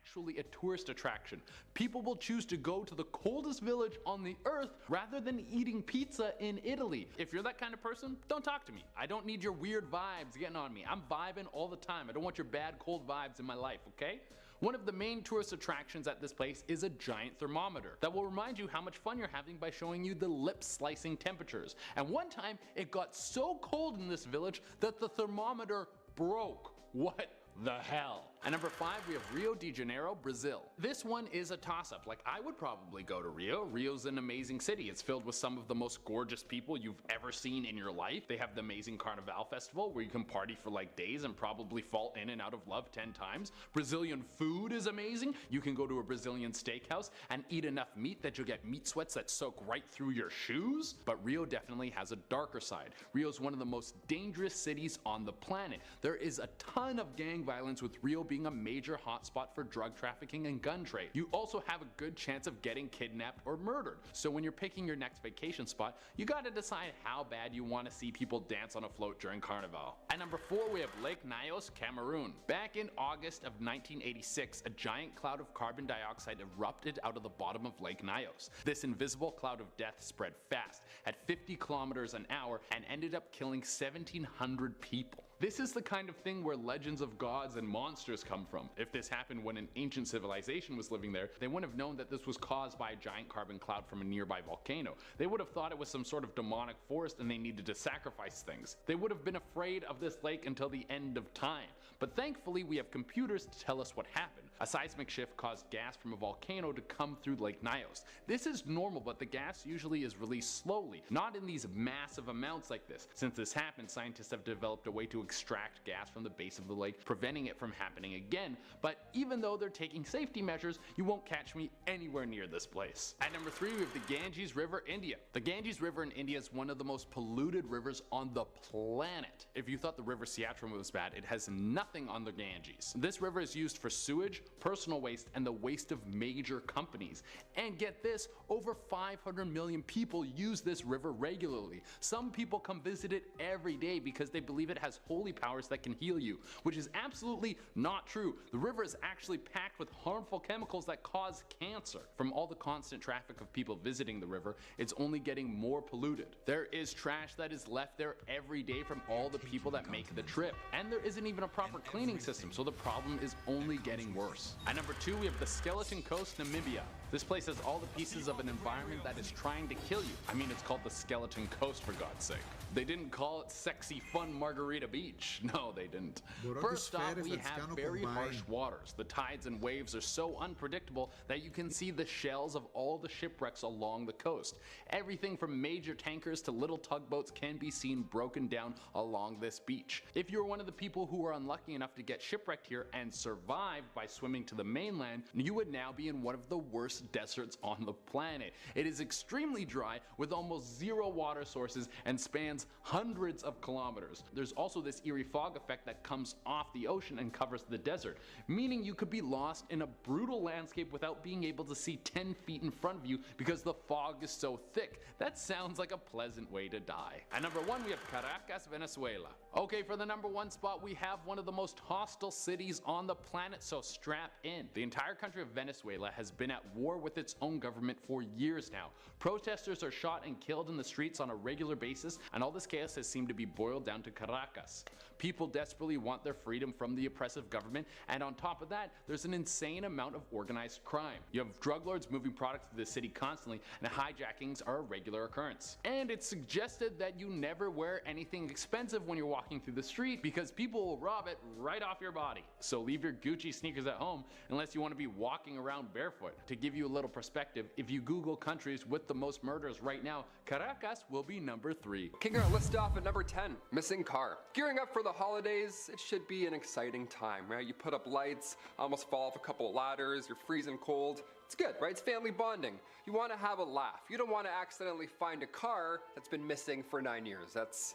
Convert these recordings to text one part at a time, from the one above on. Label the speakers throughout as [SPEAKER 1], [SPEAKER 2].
[SPEAKER 1] actually a tourist attraction. People will choose to go to the coldest village on the earth rather than eating pizza in Italy. If you're that kind of person, don't talk to me. I don't need your weird vibes getting on me. I'm vibing all the time. I don't want your bad cold vibes in my life, okay? One of the main tourist attractions at this place is a giant thermometer that will remind you how much fun you're having by showing you the lip slicing temperatures. And one time it got so cold in this village that the thermometer broke. What the hell? At number 5 we have Rio de Janeiro, Brazil. This one is a toss-up. Like, I would probably go to Rio. Rio's an amazing city. It's filled with some of the most gorgeous people you've ever seen in your life. They have the amazing Carnival festival where you can party for like days and probably fall in and out of love 10 times. Brazilian food is amazing. You can go to a Brazilian steakhouse and eat enough meat that you'll get meat sweats that soak right through your shoes. But Rio definitely has a darker side. Rio's one of the most dangerous cities on the planet. There is a ton of gang violence, with Rio being a major hotspot for drug trafficking and gun trade. You also have a good chance of getting kidnapped or murdered. So when you're picking your next vacation spot, you gotta decide how bad you want to see people dance on a float during Carnival. At number 4 we have Lake Nyos, Cameroon. Back in August of 1986, a giant cloud of carbon dioxide erupted out of the bottom of Lake Nyos. This invisible cloud of death spread fast at 50 kilometers an hour and ended up killing 1,700 people. This is the kind of thing where legends of gods and monsters come from. If this happened when an ancient civilization was living there, they wouldn't have known that this was caused by a giant carbon cloud from a nearby volcano. They would have thought it was some sort of demonic force and they needed to sacrifice things. They would have been afraid of this lake until the end of time. But thankfully we have computers to tell us what happened. A seismic shift caused gas from a volcano to come through Lake Nyos. This is normal, but the gas usually is released slowly, not in these massive amounts like this. Since this happened, scientists have developed a way to extract gas from the base of the lake, preventing it from happening again. But even though they're taking safety measures, you won't catch me anywhere near this place. At number 3 we have the Ganges River, India. The Ganges River in India is one of the most polluted rivers on the planet. If you thought the river Siatra was bad, it has nothing on the Ganges. This river is used for sewage, personal waste, and the waste of major companies. And get this, over 500 million people use this river regularly. Some people come visit it every day because they believe it has holy powers that can heal you, which is absolutely not true. The river is actually packed with harmful chemicals that cause cancer. From all the constant traffic of people visiting the river, it's only getting more polluted. There is trash that is left there every day from all the people that make the trip, and there isn't even a proper cleaning system, so the problem is only getting worse. At number 2 we have the Skeleton Coast, Namibia. This place has all the pieces of an environment that is trying to kill you. I mean, it's called the Skeleton Coast, for God's sake. They didn't call it sexy fun Margarita Beach. No, they didn't. First off, we have very harsh waters. The tides and waves are so unpredictable that you can see the shells of all the shipwrecks along the coast. Everything from major tankers to little tugboats can be seen broken down along this beach. If you're one of the people who are unlucky enough to get shipwrecked here and survive by swimming to the mainland, you would now be in one of the worst deserts on the planet. It is extremely dry with almost zero water sources and spans hundreds of kilometers. There's also this eerie fog effect that comes off the ocean and covers the desert, meaning you could be lost in a brutal landscape without being able to see 10 feet in front of you because the fog is so thick. That sounds like a pleasant way to die. At number 1 we have Caracas, Venezuela. Okay, for the number 1 spot we have one of the most hostile cities on the planet, so strap in. The entire country of Venezuela has been at war with its own government for years now. Protesters are shot and killed in the streets on a regular basis, and all this chaos has seemed to be boiled down to Caracas. People desperately want their freedom from the oppressive government, and on top of that, there's an insane amount of organized crime. You have drug lords moving products to the city constantly, and hijackings are a regular occurrence. And it's suggested that you never wear anything expensive when you're walking through the street because people will rob it right off your body. So leave your Gucci sneakers at home unless you want to be walking around barefoot. To give you a little perspective, if you Google countries with the most murders right now, Caracas will be number 3.
[SPEAKER 2] Kicking our list off at number 10, missing car. Gearing up for the holidays, it should be an exciting time, right? You put up lights, almost fall off a couple of ladders, you're freezing cold. It's good, right? It's family bonding. You want to have a laugh. You don't want to accidentally find a car that's been missing for 9 years. That's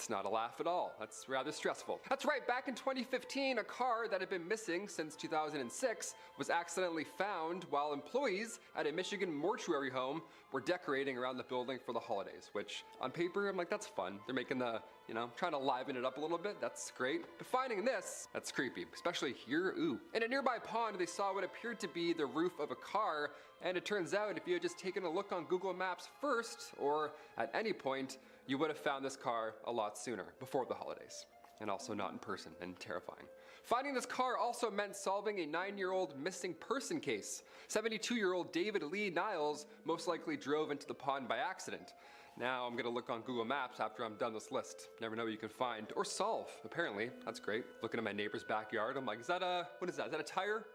[SPEAKER 2] not a laugh at all. That's rather stressful. That's right, back in 2015, a car that had been missing since 2006 was accidentally found while employees at a Michigan mortuary home were decorating around the building for the holidays, which on paper, I'm like, that's fun. They're making the You know, trying to liven it up a little bit, that's great. But finding this, that's creepy, especially here, ooh. In a nearby pond, they saw what appeared to be the roof of a car, and it turns out if you had just taken a look on Google Maps first, or at any point, you would have found this car a lot sooner, before the holidays. And also not in person, and terrifying. Finding this car also meant solving a 9-year-old missing person case. 72-year-old David Lee Niles most likely drove into the pond by accident. Now I'm gonna look on Google Maps after I'm done this list. Never know what you can find or solve, apparently. That's great. Looking at my neighbor's backyard, I'm like, is that what is that? Is that a tire?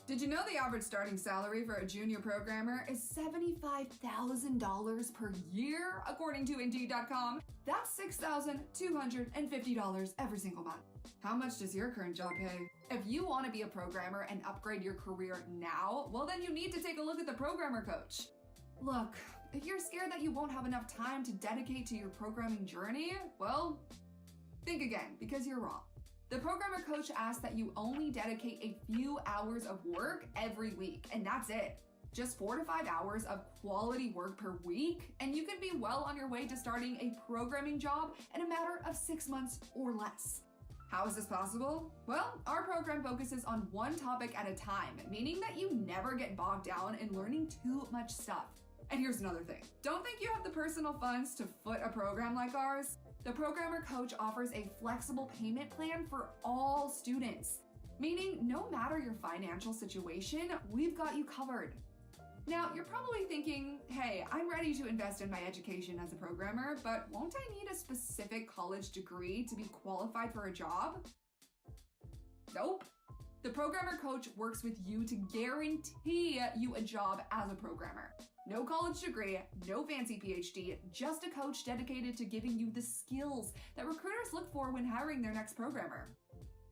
[SPEAKER 3] Did you know the average starting salary for a junior programmer is $75,000 per year, according to Indeed.com? That's $6,250 every single month. How much does your current job pay? If you want to be a programmer and upgrade your career now, well then you need to take a look at the Programmer Coach. Look, if you're scared that you won't have enough time to dedicate to your programming journey, well, think again, because you're wrong. The Programmer Coach asks that you only dedicate a few hours of work every week, and that's it. Just 4 to 5 hours of quality work per week, and you can be well on your way to starting a programming job in a matter of 6 months or less. How is this possible? Well, our program focuses on one topic at a time, meaning that you never get bogged down in learning too much stuff. And here's another thing. Don't think you have the personal funds to foot a program like ours. The Programmer Coach offers a flexible payment plan for all students, meaning no matter your financial situation, we've got you covered. Now, you're probably thinking, hey, I'm ready to invest in my education as a programmer, but won't I need a specific college degree to be qualified for a job? Nope. The Programmer Coach works with you to guarantee you a job as a programmer. No college degree, no fancy PhD, just a coach dedicated to giving you the skills that recruiters look for when hiring their next programmer.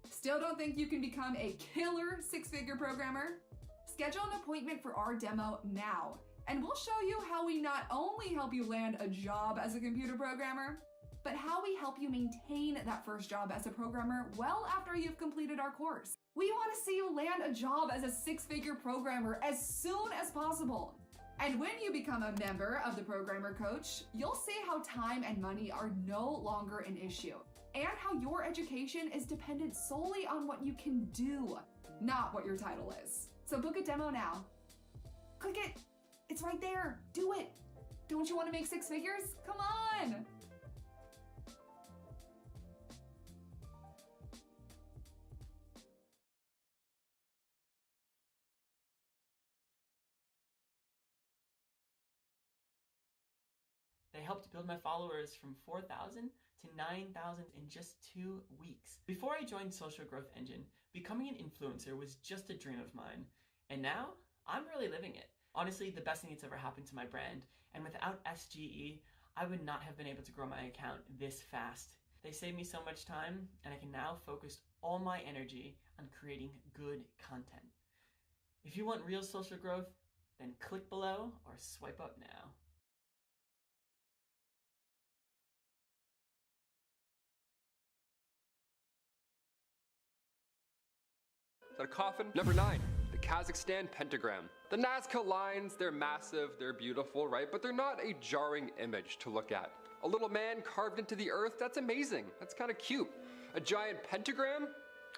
[SPEAKER 3] Still don't think you can become a killer 6-figure programmer? Schedule an appointment for our demo now, and we'll show you how we not only help you land a job as a computer programmer, but how we help you maintain that first job as a programmer well after you've completed our course. We want to see you land a job as a 6-figure programmer as soon as possible. And when you become a member of the Programmer Coach, you'll see how time and money are no longer an issue, and how your education is dependent solely on what you can do, not what your title is. So book a demo now. Click it. It's right there. Do it. Don't you want to make 6 figures? Come on.
[SPEAKER 4] They helped build my followers from 4,000 to 9,000 in just 2 weeks. Before I joined Social Growth Engine, becoming an influencer was just a dream of mine. And now, I'm really living it. Honestly, the best thing that's ever happened to my brand. And without SGE, I would not have been able to grow my account this fast. They saved me so much time, and I can now focus all my energy on creating good content. If you want real social growth, then click below or swipe up now.
[SPEAKER 2] Is that a coffin? Number 9, the Kazakhstan pentagram. The Nazca lines, they're massive, they're beautiful, right? But they're not a jarring image to look at. A little man carved into the earth, that's amazing. That's kind of cute. A giant pentagram?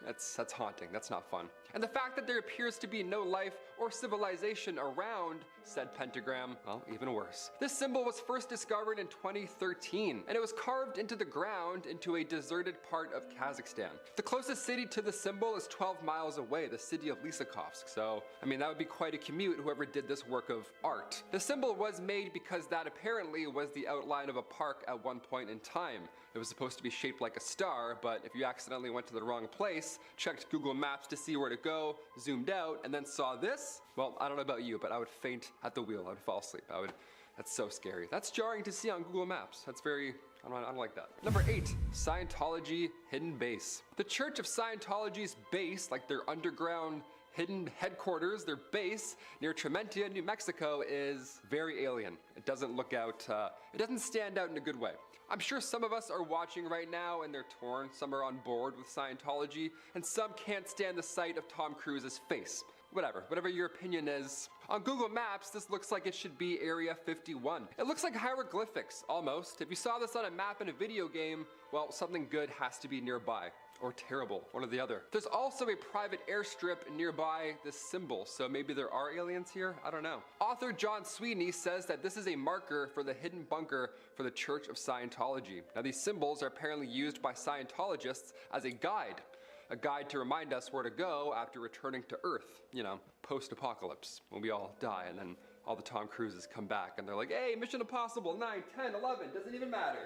[SPEAKER 2] That's haunting, that's not fun. And the fact that there appears to be no life or civilization around said pentagram, well, even worse. This symbol was first discovered in 2013, and it was carved into the ground into a deserted part of Kazakhstan. The closest city to the symbol is 12 miles away, the city of Lysychovsk. So, I mean, that would be quite a commute, whoever did this work of art. The symbol was made because that apparently was the outline of a park at one point in time. It was supposed to be shaped like a star, but if you accidentally went to the wrong place, checked Google Maps to see where to go, zoomed out, and then saw this, well, I don't know about you, but I would faint at the wheel. I would fall asleep. That's so scary. That's jarring to see on Google Maps. That's very, I don't like that. Number 8, Scientology hidden base. The Church of Scientology's base, like their underground hidden headquarters, their base near Trementia, New Mexico, is very alien. It doesn't look out, it doesn't stand out in a good way. I'm sure some of us are watching right now and they're torn. Some are on board with Scientology, and some can't stand the sight of Tom Cruise's face. whatever your opinion is. On Google Maps, this looks like it should be Area 51. It looks like hieroglyphics, almost. If you saw this on a map in a video game, well, something good has to be nearby. Or terrible, one or the other. There's also a private airstrip nearby this symbol, so maybe there are aliens here? I don't know. Author John Sweeney says that this is a marker for the hidden bunker for the Church of Scientology. Now these symbols are apparently used by Scientologists as a guide to remind us where to go after returning to Earth, you know, post-apocalypse, when we all die and then all the Tom Cruises come back and they're like, hey, Mission Impossible 9, 10, 11, doesn't even matter.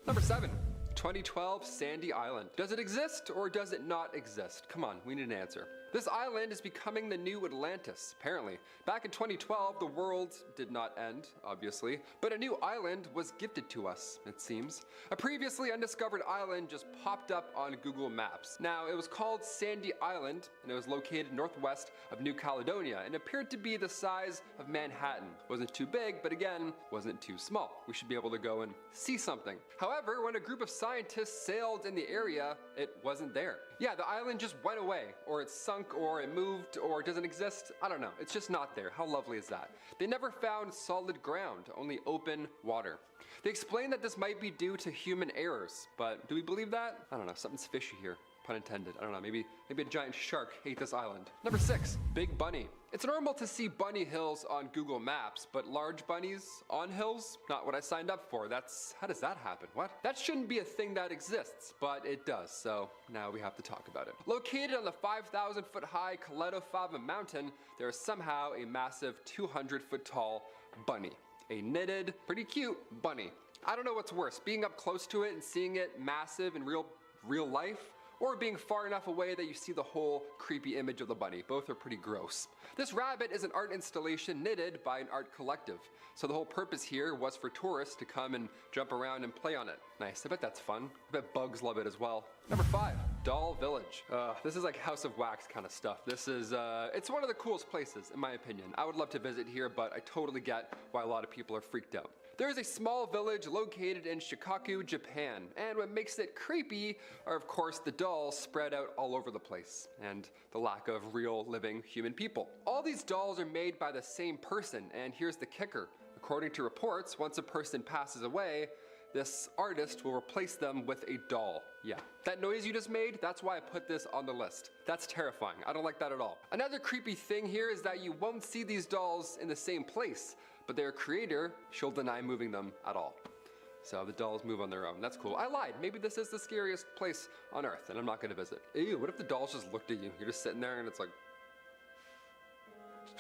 [SPEAKER 2] Number 7. 2012 Sandy Island. Does it exist or does it not exist? Come on, we need an answer. This island is becoming the new Atlantis, apparently. Back in 2012, the world did not end, obviously, but a new island was gifted to us, it seems. A previously undiscovered island just popped up on Google Maps. Now, it was called Sandy Island, and it was located northwest of New Caledonia, and appeared to be the size of Manhattan. Wasn't too big, but again, wasn't too small. We should be able to go and see something. However, when a group of scientists sailed in the area, it wasn't there. Yeah, the island just went away, or it sunk, or it moved, or it doesn't exist. I don't know. It's just not there. How lovely is that? They never found solid ground, only open water. They explained that this might be due to human errors, but do we believe that? I don't know. Something's fishy here. Pun intended. I don't know. Maybe a giant shark ate this island. Number 6, Big Bunny. It's normal to see bunny hills on Google Maps, but large bunnies on hills? Not what I signed up for. How does that happen? What? That shouldn't be a thing that exists, but it does, so now we have to talk about it. Located on the 5,000-foot high Coleto Fava mountain, there is somehow a massive 200-foot tall bunny. A knitted, pretty cute bunny. I don't know what's worse, being up close to it and seeing it massive in real life, or being far enough away that you see the whole creepy image of the bunny. Both are pretty gross. This rabbit is an art installation knitted by an art collective. So the whole purpose here was for tourists to come and jump around and play on it. Nice, I bet that's fun. I bet bugs love it as well. Number 5, Doll Village. This is like House of Wax kind of stuff. This is, it's one of the coolest places in my opinion. I would love to visit here, but I totally get why a lot of people are freaked out. There is a small village located in Shikoku, Japan, and what makes it creepy are of course the dolls spread out all over the place, and the lack of real living human people. All these dolls are made by the same person, and here's the kicker. According to reports, once a person passes away, this artist will replace them with a doll. Yeah, that noise you just made, that's why I put this on the list. That's terrifying. I don't like that at all. Another creepy thing here is that you won't see these dolls in the same place, but their creator, she'll deny moving them at all. So the dolls move on their own. That's cool. I lied. Maybe this is the scariest place on Earth, and I'm not gonna visit. Ew, what if the dolls just looked at you? You're just sitting there and it's like,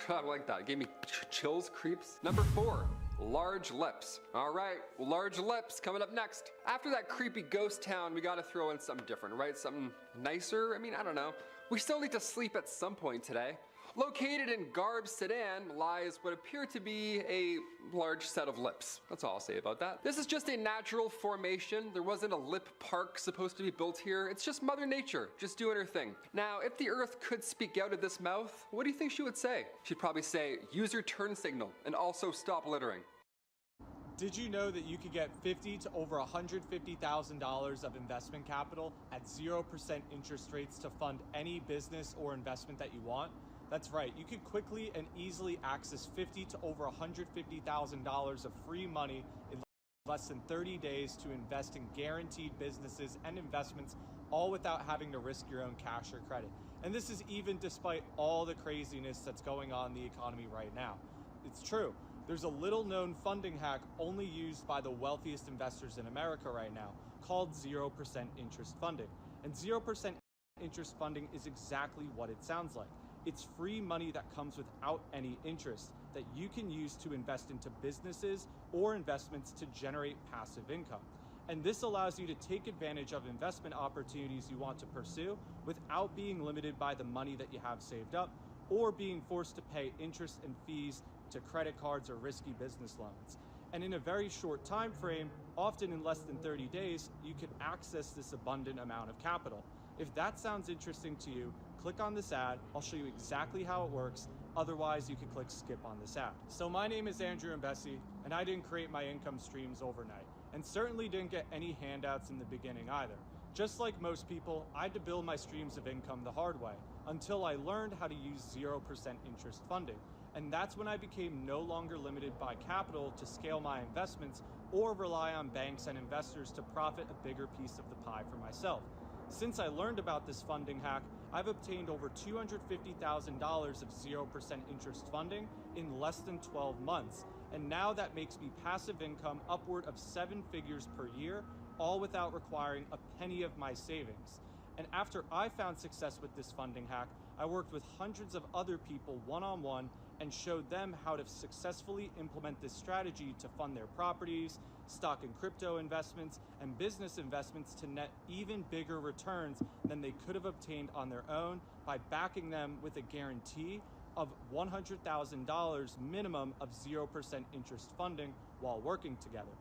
[SPEAKER 2] I don't like that. It gave me chills, creeps. Number 4, large lips. All right, large lips coming up next. After that creepy ghost town, we gotta throw in something different, right? Something nicer? I mean, I don't know. We still need to sleep at some point today. Located in Garb, Sudan, lies what appear to be a large set of lips. That's all I'll say about that. This is just a natural formation. There wasn't a lip park supposed to be built here. It's just Mother Nature, just doing her thing. Now, if the Earth could speak out of this mouth, what do you think she would say? She'd probably say, use your turn signal, and also stop littering.
[SPEAKER 5] Did you know that you could get $50,000 to over $150,000 of investment capital at 0% interest rates to fund any business or investment that you want? That's right, you could quickly and easily access $50,000 to over $150,000 of free money in less than 30 days to invest in guaranteed businesses and investments, all without having to risk your own cash or credit. And this is even despite all the craziness that's going on in the economy right now. It's true. There's a little known funding hack only used by the wealthiest investors in America right now called 0% interest funding. And 0% interest funding is exactly what it sounds like. It's free money that comes without any interest that you can use to invest into businesses or investments to generate passive income. And this allows you to take advantage of investment opportunities you want to pursue without being limited by the money that you have saved up or being forced to pay interest and fees to credit cards or risky business loans. And in a very short time frame, often in less than 30 days, you can access this abundant amount of capital. If that sounds interesting to you, click on this ad. I'll show you exactly how it works. Otherwise, you can click skip on this ad. So my name is Andrew Mbesi, and I didn't create my income streams overnight, and certainly didn't get any handouts in the beginning either. Just like most people, I had to build my streams of income the hard way. until I learned how to use 0% interest funding. And that's when I became no longer limited by capital to scale my investments or rely on banks and investors to profit a bigger piece of the pie for myself. Since I learned about this funding hack, I've obtained over $250,000 of 0% interest funding in less than 12 months. And now that makes me passive income upward of 7 figures per year, all without requiring a penny of my savings. And after I found success with this funding hack, I worked with hundreds of other people one-on-one and showed them how to successfully implement this strategy to fund their properties, stock and crypto investments, and business investments to net even bigger returns than they could have obtained on their own by backing them with a guarantee of $100,000 minimum of 0% interest funding while working together.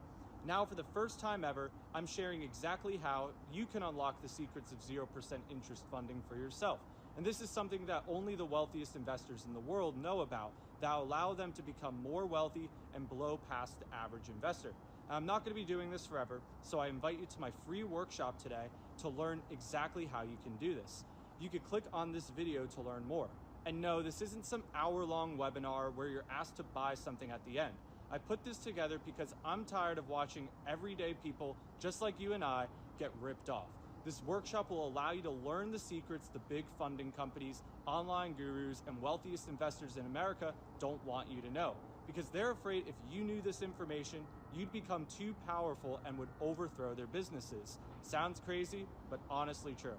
[SPEAKER 5] Now, for the first time ever, I'm sharing exactly how you can unlock the secrets of 0% interest funding for yourself. And this is something that only the wealthiest investors in the world know about, that allow them to become more wealthy and blow past the average investor. I'm not going to be doing this forever, so I invite you to my free workshop today to learn exactly how you can do this. You can click on this video to learn more. And no, this isn't some hour-long webinar where you're asked to buy something at the end. I put this together because I'm tired of watching everyday people just like you and I get ripped off. This workshop will allow you to learn the secrets the big funding companies, online gurus, and wealthiest investors in America don't want you to know, because they're afraid if you knew this information, you'd become too powerful and would overthrow their businesses. Sounds crazy, but honestly true.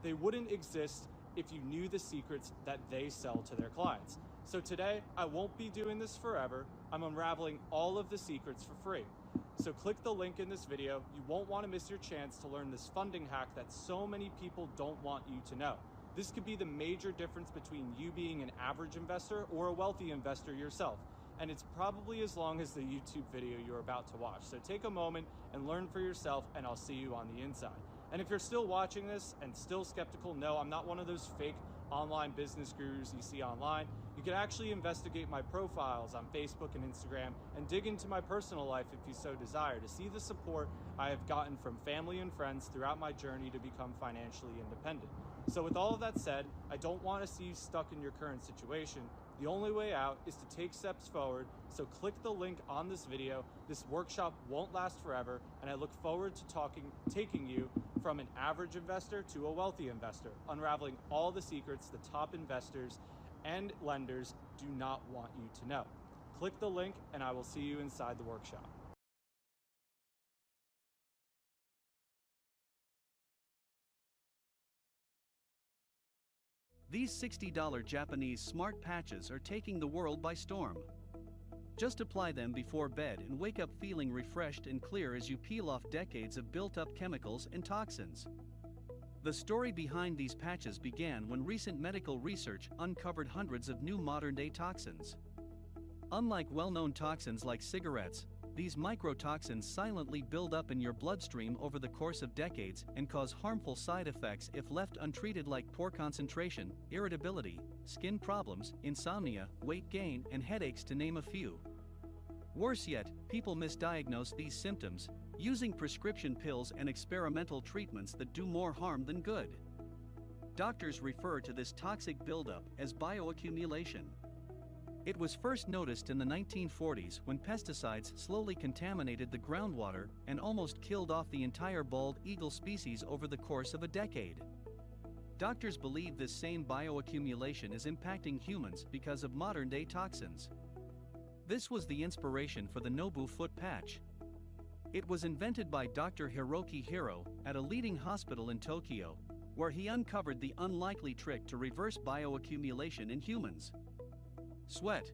[SPEAKER 5] They wouldn't exist if you knew the secrets that they sell to their clients. So today, I won't be doing this forever. I'm unraveling all of the secrets for free. So click the link in this video. You won't want to miss your chance to learn this funding hack that so many people don't want you to know. This could be the major difference between you being an average investor or a wealthy investor yourself. And it's probably as long as the YouTube video you're about to watch. So take a moment and learn for yourself, and I'll see you on the inside. And if you're still watching this and still skeptical, no, I'm not one of those fake online business gurus you see online. You can actually investigate my profiles on Facebook and Instagram and dig into my personal life if you so desire to see the support I have gotten from family and friends throughout my journey to become financially independent. So with all of that said, I don't want to see you stuck in your current situation. The only way out is to take steps forward, so click the link on this video. This workshop won't last forever, and I look forward to taking you from an average investor to a wealthy investor, unraveling all the secrets the top investors and lenders do not want you to know. Click the link, and I will see you inside the workshop.
[SPEAKER 6] These $60 Japanese smart patches are taking the world by storm. Just apply them before bed and wake up feeling refreshed and clear as you peel off decades of built-up chemicals and toxins. The story behind these patches began when recent medical research uncovered hundreds of new modern-day toxins. Unlike well-known toxins like cigarettes, these microtoxins silently build up in your bloodstream over the course of decades and cause harmful side effects if left untreated, like poor concentration, irritability, skin problems, insomnia, weight gain, and headaches, to name a few. Worse yet, people misdiagnose these symptoms, using prescription pills and experimental treatments that do more harm than good. Doctors refer to this toxic buildup as bioaccumulation. It was first noticed in the 1940s when pesticides slowly contaminated the groundwater and almost killed off the entire bald eagle species over the course of a decade. Doctors believe this same bioaccumulation is impacting humans because of modern-day toxins. This was the inspiration for the Nobu foot patch. It was invented by Dr. Hiroki Hiro at a leading hospital in Tokyo, where he uncovered the unlikely trick to reverse bioaccumulation in humans. Sweat.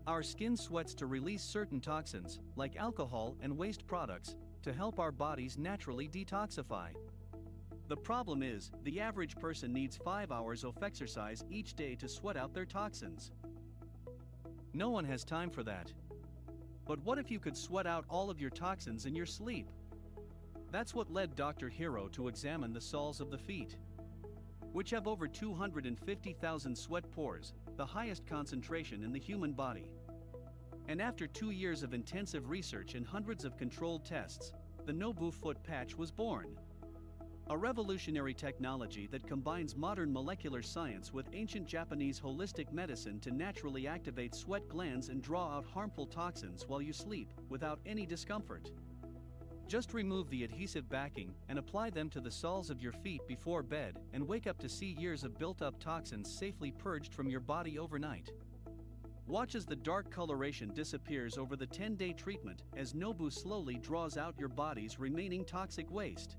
[SPEAKER 6] Our skin sweats to release certain toxins, like alcohol and waste products, to help our bodies naturally detoxify. The problem is, the average person needs 5 hours of exercise each day to sweat out their toxins. No one has time for that. But what if you could sweat out all of your toxins in your sleep? That's what led Dr. Hiro to examine the soles of the feet, which have over 250,000 sweat pores, the highest concentration in the human body. And after 2 years of intensive research and hundreds of controlled tests, the Nobu foot patch was born. A revolutionary technology that combines modern molecular science with ancient Japanese holistic medicine to naturally activate sweat glands and draw out harmful toxins while you sleep, without any discomfort. Just remove the adhesive backing and apply them to the soles of your feet before bed and wake up to see years of built-up toxins safely purged from your body overnight. Watch as the dark coloration disappears over the 10-day treatment as Nobu slowly draws out your body's remaining toxic waste.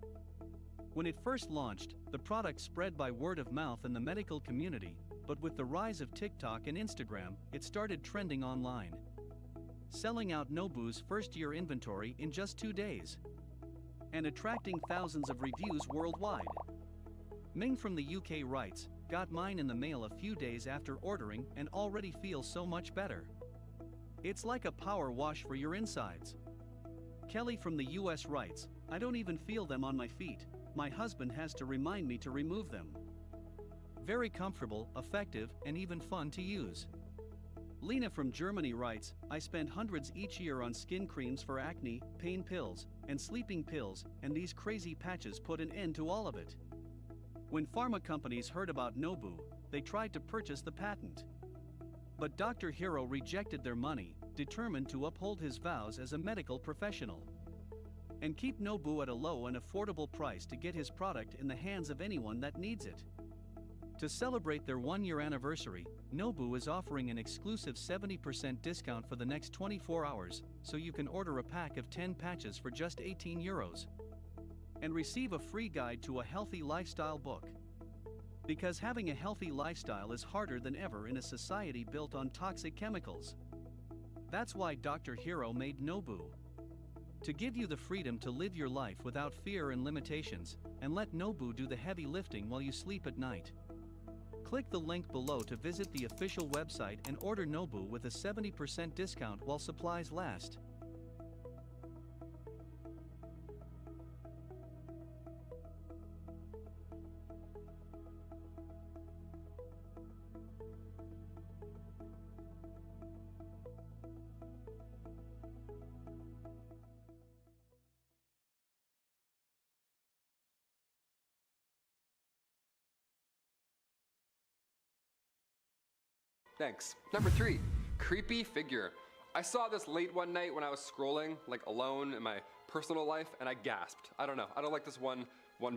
[SPEAKER 6] When it first launched, the product spread by word of mouth in the medical community, but with the rise of TikTok and Instagram, it started trending online, selling out Nobu's first-year inventory in just 2 days, and attracting thousands of reviews worldwide. Ming from the UK writes, "Got mine in the mail a few days after ordering and already feel so much better. It's like a power wash for your insides." Kelly from the US writes, "I don't even feel them on my feet. My husband has to remind me to remove them. Very comfortable, effective, and even fun to use." Lena from Germany writes, "I spend hundreds each year on skin creams for acne, pain pills, and sleeping pills, and these crazy patches put an end to all of it." When pharma companies heard about Nobu, they tried to purchase the patent. But Dr. Hiro rejected their money, determined to uphold his vows as a medical professional and keep Nobu at a low and affordable price to get his product in the hands of anyone that needs it. To celebrate their 1-year anniversary, Nobu is offering an exclusive 70% discount for the next 24 hours, so you can order a pack of 10 patches for just €18 and receive a free guide to a healthy lifestyle book. Because having a healthy lifestyle is harder than ever in a society built on toxic chemicals. That's why Dr. Hiro made Nobu. To give you the freedom to live your life without fear and limitations, and let Nobu do the heavy lifting while you sleep at night. Click the link below to visit the official website and order Nobu with a 70% discount while supplies last.
[SPEAKER 2] Thanks. Number 3, creepy figure. I saw this late one night when I was scrolling, like alone in my personal life, and I gasped. I don't know, I don't like this one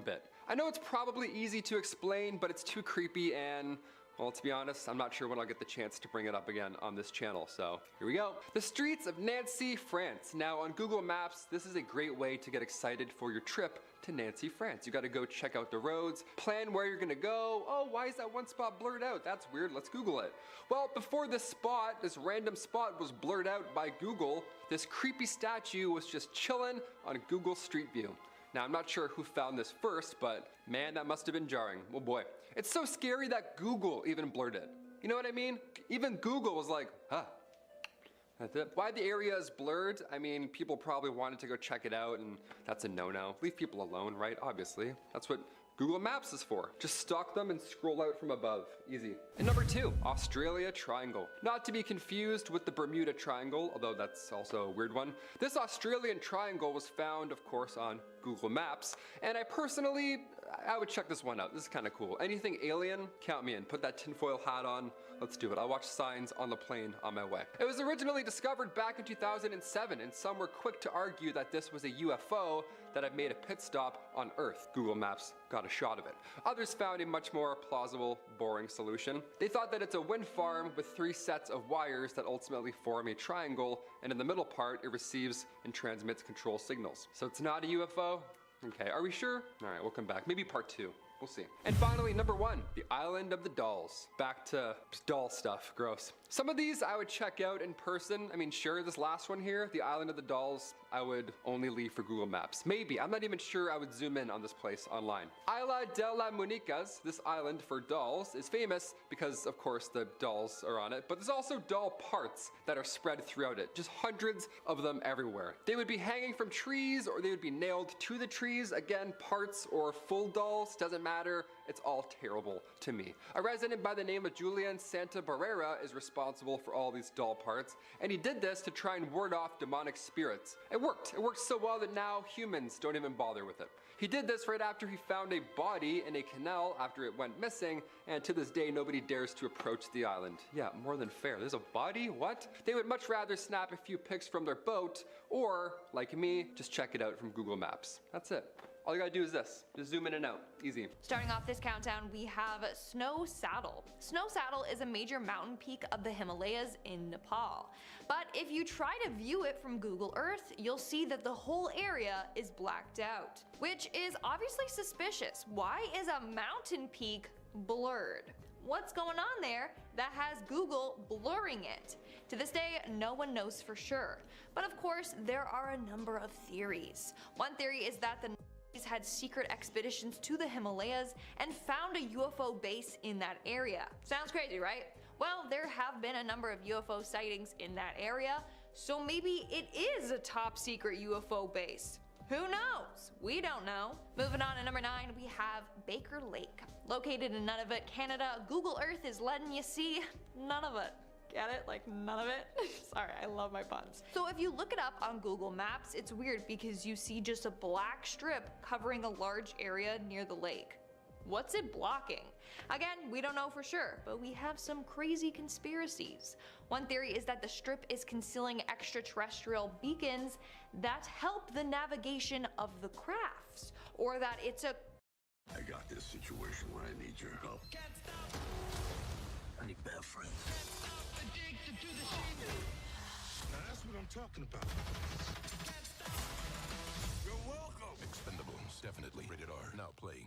[SPEAKER 2] bit. I know it's probably easy to explain, but it's too creepy and, well, to be honest, I'm not sure when I'll get the chance to bring it up again on this channel, so here we go. The streets of Nancy, France. Now on Google Maps, this is a great way to get excited for your trip to Nancy, France. You gotta go check out the roads, plan where you're gonna go. Oh, why is that one spot blurred out? That's weird, let's Google it. Well, before this random spot was blurred out by Google, this creepy statue was just chilling on Google Street View. Now, I'm not sure who found this first, but man, that must have been jarring. Oh boy. It's so scary that Google even blurred it. You know what I mean? Even Google was like, huh. That's it. Why the area is blurred? I mean, people probably wanted to go check it out, and that's a no-no. Leave people alone, right? Obviously. That's what Google Maps is for. Just stalk them and scroll out from above. Easy. And number 2, Australia Triangle. Not to be confused with the Bermuda Triangle, although that's also a weird one. This Australian Triangle was found, of course, on Google Maps, and I would check this one out. This is kind of cool. Anything alien, count me in. Put that tinfoil hat on. Let's do it. I'll watch signs on the plane on my way. It was originally discovered back in 2007, and some were quick to argue that this was a UFO that had made a pit stop on Earth. Google Maps got a shot of it. Others found a much more plausible, boring solution. They thought that it's a wind farm with 3 sets of wires that ultimately form a triangle, and in the middle part, it receives and transmits control signals. So it's not a UFO? Okay, are we sure? All right, we'll come back. Maybe part 2. We'll see. And finally, number 1, the Island of the Dolls. Back to doll stuff, gross. Some of these I would check out in person. I mean, sure, this last one here, the Island of the Dolls, I would only leave for Google Maps. Maybe, I'm not even sure I would zoom in on this place online. Isla de las Muñecas, this island for dolls, is famous because, of course, the dolls are on it, but there's also doll parts that are spread throughout it. Just hundreds of them everywhere. They would be hanging from trees or they would be nailed to the trees. Again, parts or full dolls, doesn't matter. It's all terrible to me. A resident by the name of Julian Santa Barrera is responsible for all these doll parts, and he did this to try and ward off demonic spirits. It worked. It worked so well that now humans don't even bother with it. He did this right after he found a body in a canal after it went missing, and to this day nobody dares to approach the island. Yeah, more than fair. There's a body? What? They would much rather snap a few pics from their boat, or, like me, just check it out from Google Maps. That's it. All you gotta do is this. Just zoom in and out. Easy.
[SPEAKER 7] Starting off this countdown, we have Snow Saddle. Snow Saddle is a major mountain peak of the Himalayas in Nepal. But if you try to view it from Google Earth, you'll see that the whole area is blacked out, which is obviously suspicious. Why is a mountain peak blurred? What's going on there that has Google blurring it? To this day, no one knows for sure. But of course, there are a number of theories. One theory is that the had secret expeditions to the Himalayas and found a UFO base in that area. Sounds crazy, right? Well, there have been a number of UFO sightings in that area, so maybe it is a top secret UFO base. Who knows? We don't know. Moving on to number 9, we have Baker Lake. Located in Nunavut, Canada, Google Earth is letting you see none of it. Get it? Like none of it? Sorry, I love my puns. So if you look it up on Google Maps, it's weird because you see just a black strip covering a large area near the lake. What's it blocking? Again, we don't know for sure, but we have some crazy conspiracies. One theory is that the strip is concealing extraterrestrial beacons that help the navigation of the crafts, or that it's a
[SPEAKER 8] I got this situation where I need your help. I need bad friends. Now that's what I'm talking about. You're welcome.
[SPEAKER 9] Expendables, definitely rated R. Now playing.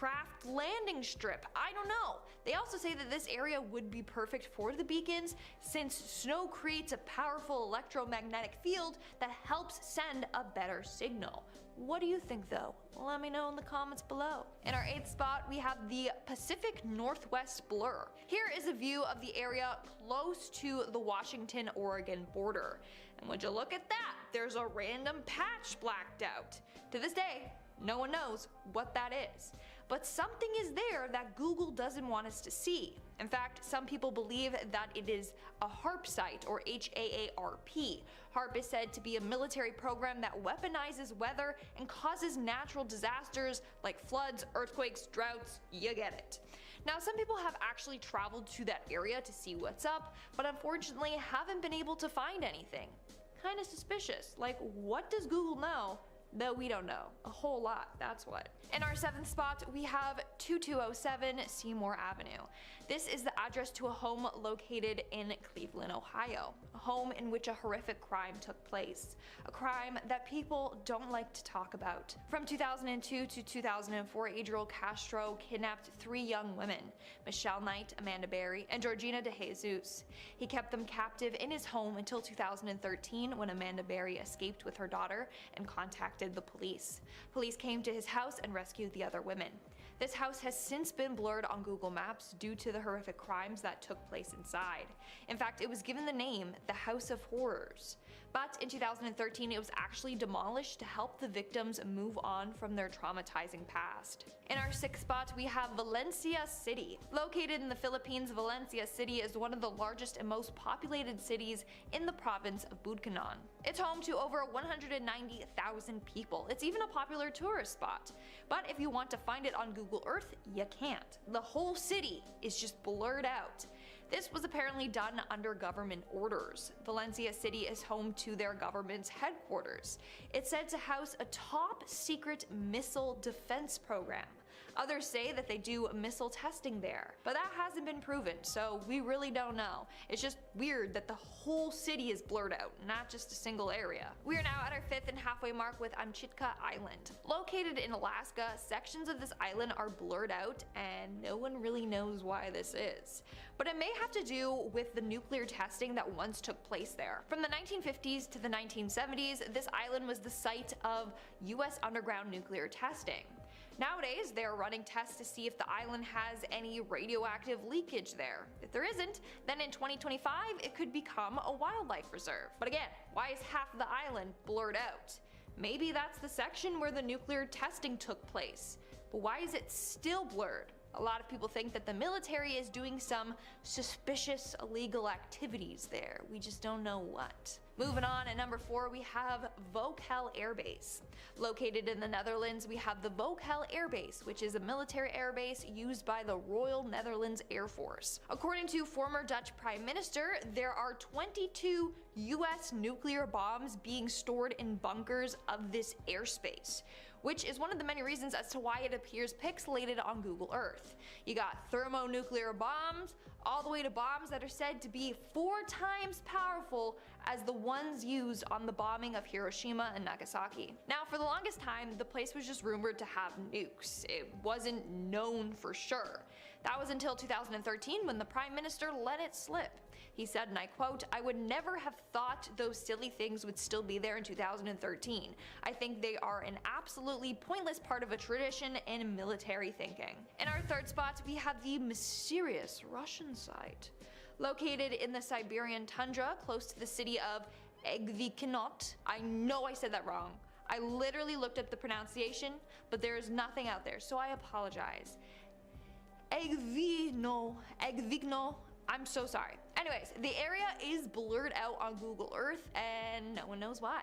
[SPEAKER 7] craft landing strip. I don't know. They also say that this area would be perfect for the beacons since snow creates a powerful electromagnetic field that helps send a better signal. What do you think though? Let me know in the comments below. In our 8th spot, we have the Pacific Northwest Blur. Here is a view of the area close to the Washington-Oregon border. And would you look at that? There's a random patch blacked out. To this day, no one knows what that is. But something is there that Google doesn't want us to see. In fact, some people believe that it is a HAARP site, or HAARP. HAARP is said to be a military program that weaponizes weather and causes natural disasters like floods, earthquakes, droughts, you get it. Now, some people have actually traveled to that area to see what's up, but unfortunately haven't been able to find anything. Kinda suspicious. Like, what does Google know that we don't know? A whole lot, that's what. In our 7th spot, we have 2207 Seymour Avenue. This is the address to a home located in Cleveland, Ohio. A home in which a horrific crime took place. A crime that people don't like to talk about. From 2002 to 2004, Adriel Castro kidnapped 3 young women, Michelle Knight, Amanda Berry, and Georgina De Jesus. He kept them captive in his home until 2013 when Amanda Berry escaped with her daughter and contacted the police. Police came to his house and rescued the other women. This house has since been blurred on Google Maps due to the horrific crimes that took place inside. In fact, it was given the name the House of Horrors. But in 2013, it was actually demolished to help the victims move on from their traumatizing past. In our 6th spot, we have Valencia City. Located in the Philippines, Valencia City is one of the largest and most populated cities in the province of Bukidnon. It's home to over 190,000 people. It's even a popular tourist spot. But if you want to find it on Google Earth, you can't. The whole city is just blurred out. This was apparently done under government orders. Valencia City is home to their government's headquarters. It's said to house a top secret missile defense program. Others say that they do missile testing there, but that hasn't been proven, so we really don't know. It's just weird that the whole city is blurred out, not just a single area. We are now at our 5th and halfway mark with Amchitka Island. Located in Alaska, sections of this island are blurred out, and no one really knows why this is. But it may have to do with the nuclear testing that once took place there. From the 1950s to the 1970s, this island was the site of US underground nuclear testing. Nowadays, they are running tests to see if the island has any radioactive leakage there. If there isn't, then in 2025, it could become a wildlife reserve. But again, why is half of the island blurred out? Maybe that's the section where the nuclear testing took place. But why is it still blurred? A lot of people think that the military is doing some suspicious illegal activities there. We just don't know what. Moving on, at number 4 we have Vocal Air Base. Located in the Netherlands, we have the Vocal Air Base, which is a military air base used by the Royal Netherlands Air Force. According to former Dutch Prime Minister, there are 22 US nuclear bombs being stored in bunkers of this airspace, which is one of the many reasons as to why it appears pixelated on Google Earth. You got thermonuclear bombs, all the way to bombs that are said to be 4 times powerful as the ones used on the bombing of Hiroshima and Nagasaki. Now, for the longest time, the place was just rumored to have nukes. It wasn't known for sure. That was until 2013 when the Prime Minister let it slip. He said, and I quote, "I would never have thought those silly things would still be there in 2013. I think they are an absolutely pointless part of a tradition in military thinking." In our third spot, we have the mysterious Russian site. Located in the Siberian tundra, close to the city of Egvikinot. I know I said that wrong. I literally looked up the pronunciation, but there is nothing out there, so I apologize. Egvigno. I'm so sorry. Anyways, the area is blurred out on Google Earth and no one knows why.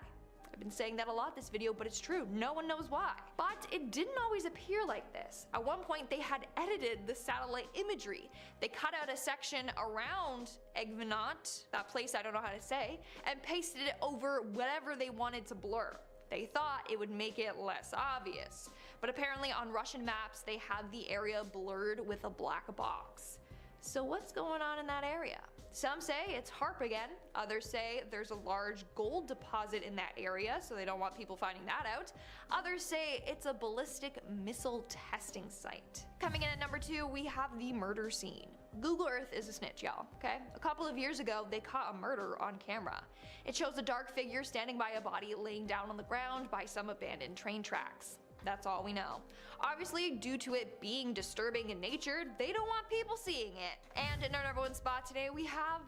[SPEAKER 7] I've been saying that a lot this video, but it's true, no one knows why. But it didn't always appear like this. At one point they had edited the satellite imagery. They cut out a section around Egvinot, that place I don't know how to say, and pasted it over whatever they wanted to blur. They thought it would make it less obvious. But apparently on Russian maps they have the area blurred with a black box. So what's going on in that area? Some say it's HARP again, others say there's a large gold deposit in that area, so they don't want people finding that out. Others say it's a ballistic missile testing site. Coming in at number 2, we have the murder scene. Google Earth is a snitch, y'all, okay? A couple of years ago, they caught a murder on camera. It shows a dark figure standing by a body laying down on the ground by some abandoned train tracks. That's all we know. Obviously, due to it being disturbing in nature, they don't want people seeing it. And in our number 1 spot today, we have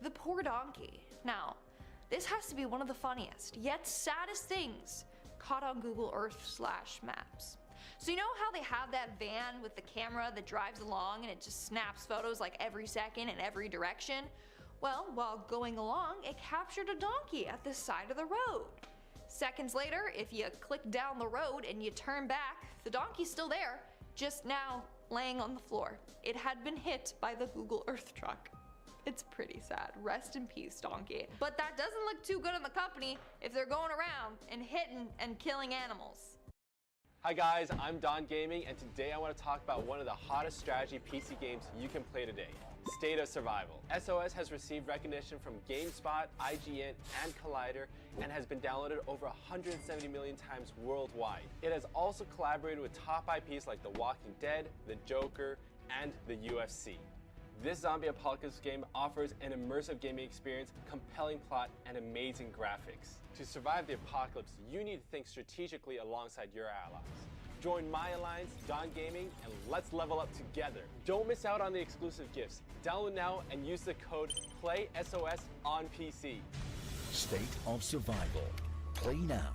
[SPEAKER 7] the poor donkey. Now, this has to be one of the funniest, yet saddest things caught on Google Earth/Maps. So you know how they have that van with the camera that drives along and it just snaps photos like every second in every direction? Well, while going along, it captured a donkey at the side of the road. Seconds later, if you click down the road and you turn back, the donkey's still there, just now laying on the floor. It had been hit by the Google Earth truck. It's pretty sad. Rest in peace, donkey. But that doesn't look too good on the company if they're going around and hitting and killing animals.
[SPEAKER 10] Hi guys, I'm Don Gaming, and today I want to talk about one of the hottest strategy PC games you can play today, State of Survival. SOS has received recognition from GameSpot, IGN, and Collider, and has been downloaded over 170 million times worldwide. It has also collaborated with top IPs like The Walking Dead, The Joker, and the UFC. This zombie apocalypse game offers an immersive gaming experience, compelling plot, and amazing graphics. To survive the apocalypse, you need to think strategically alongside your allies. Join my alliance, Don Gaming, and let's level up together. Don't miss out on the exclusive gifts. Download now and use the code PLAYSOS on PC.
[SPEAKER 11] State of Survival. Play now.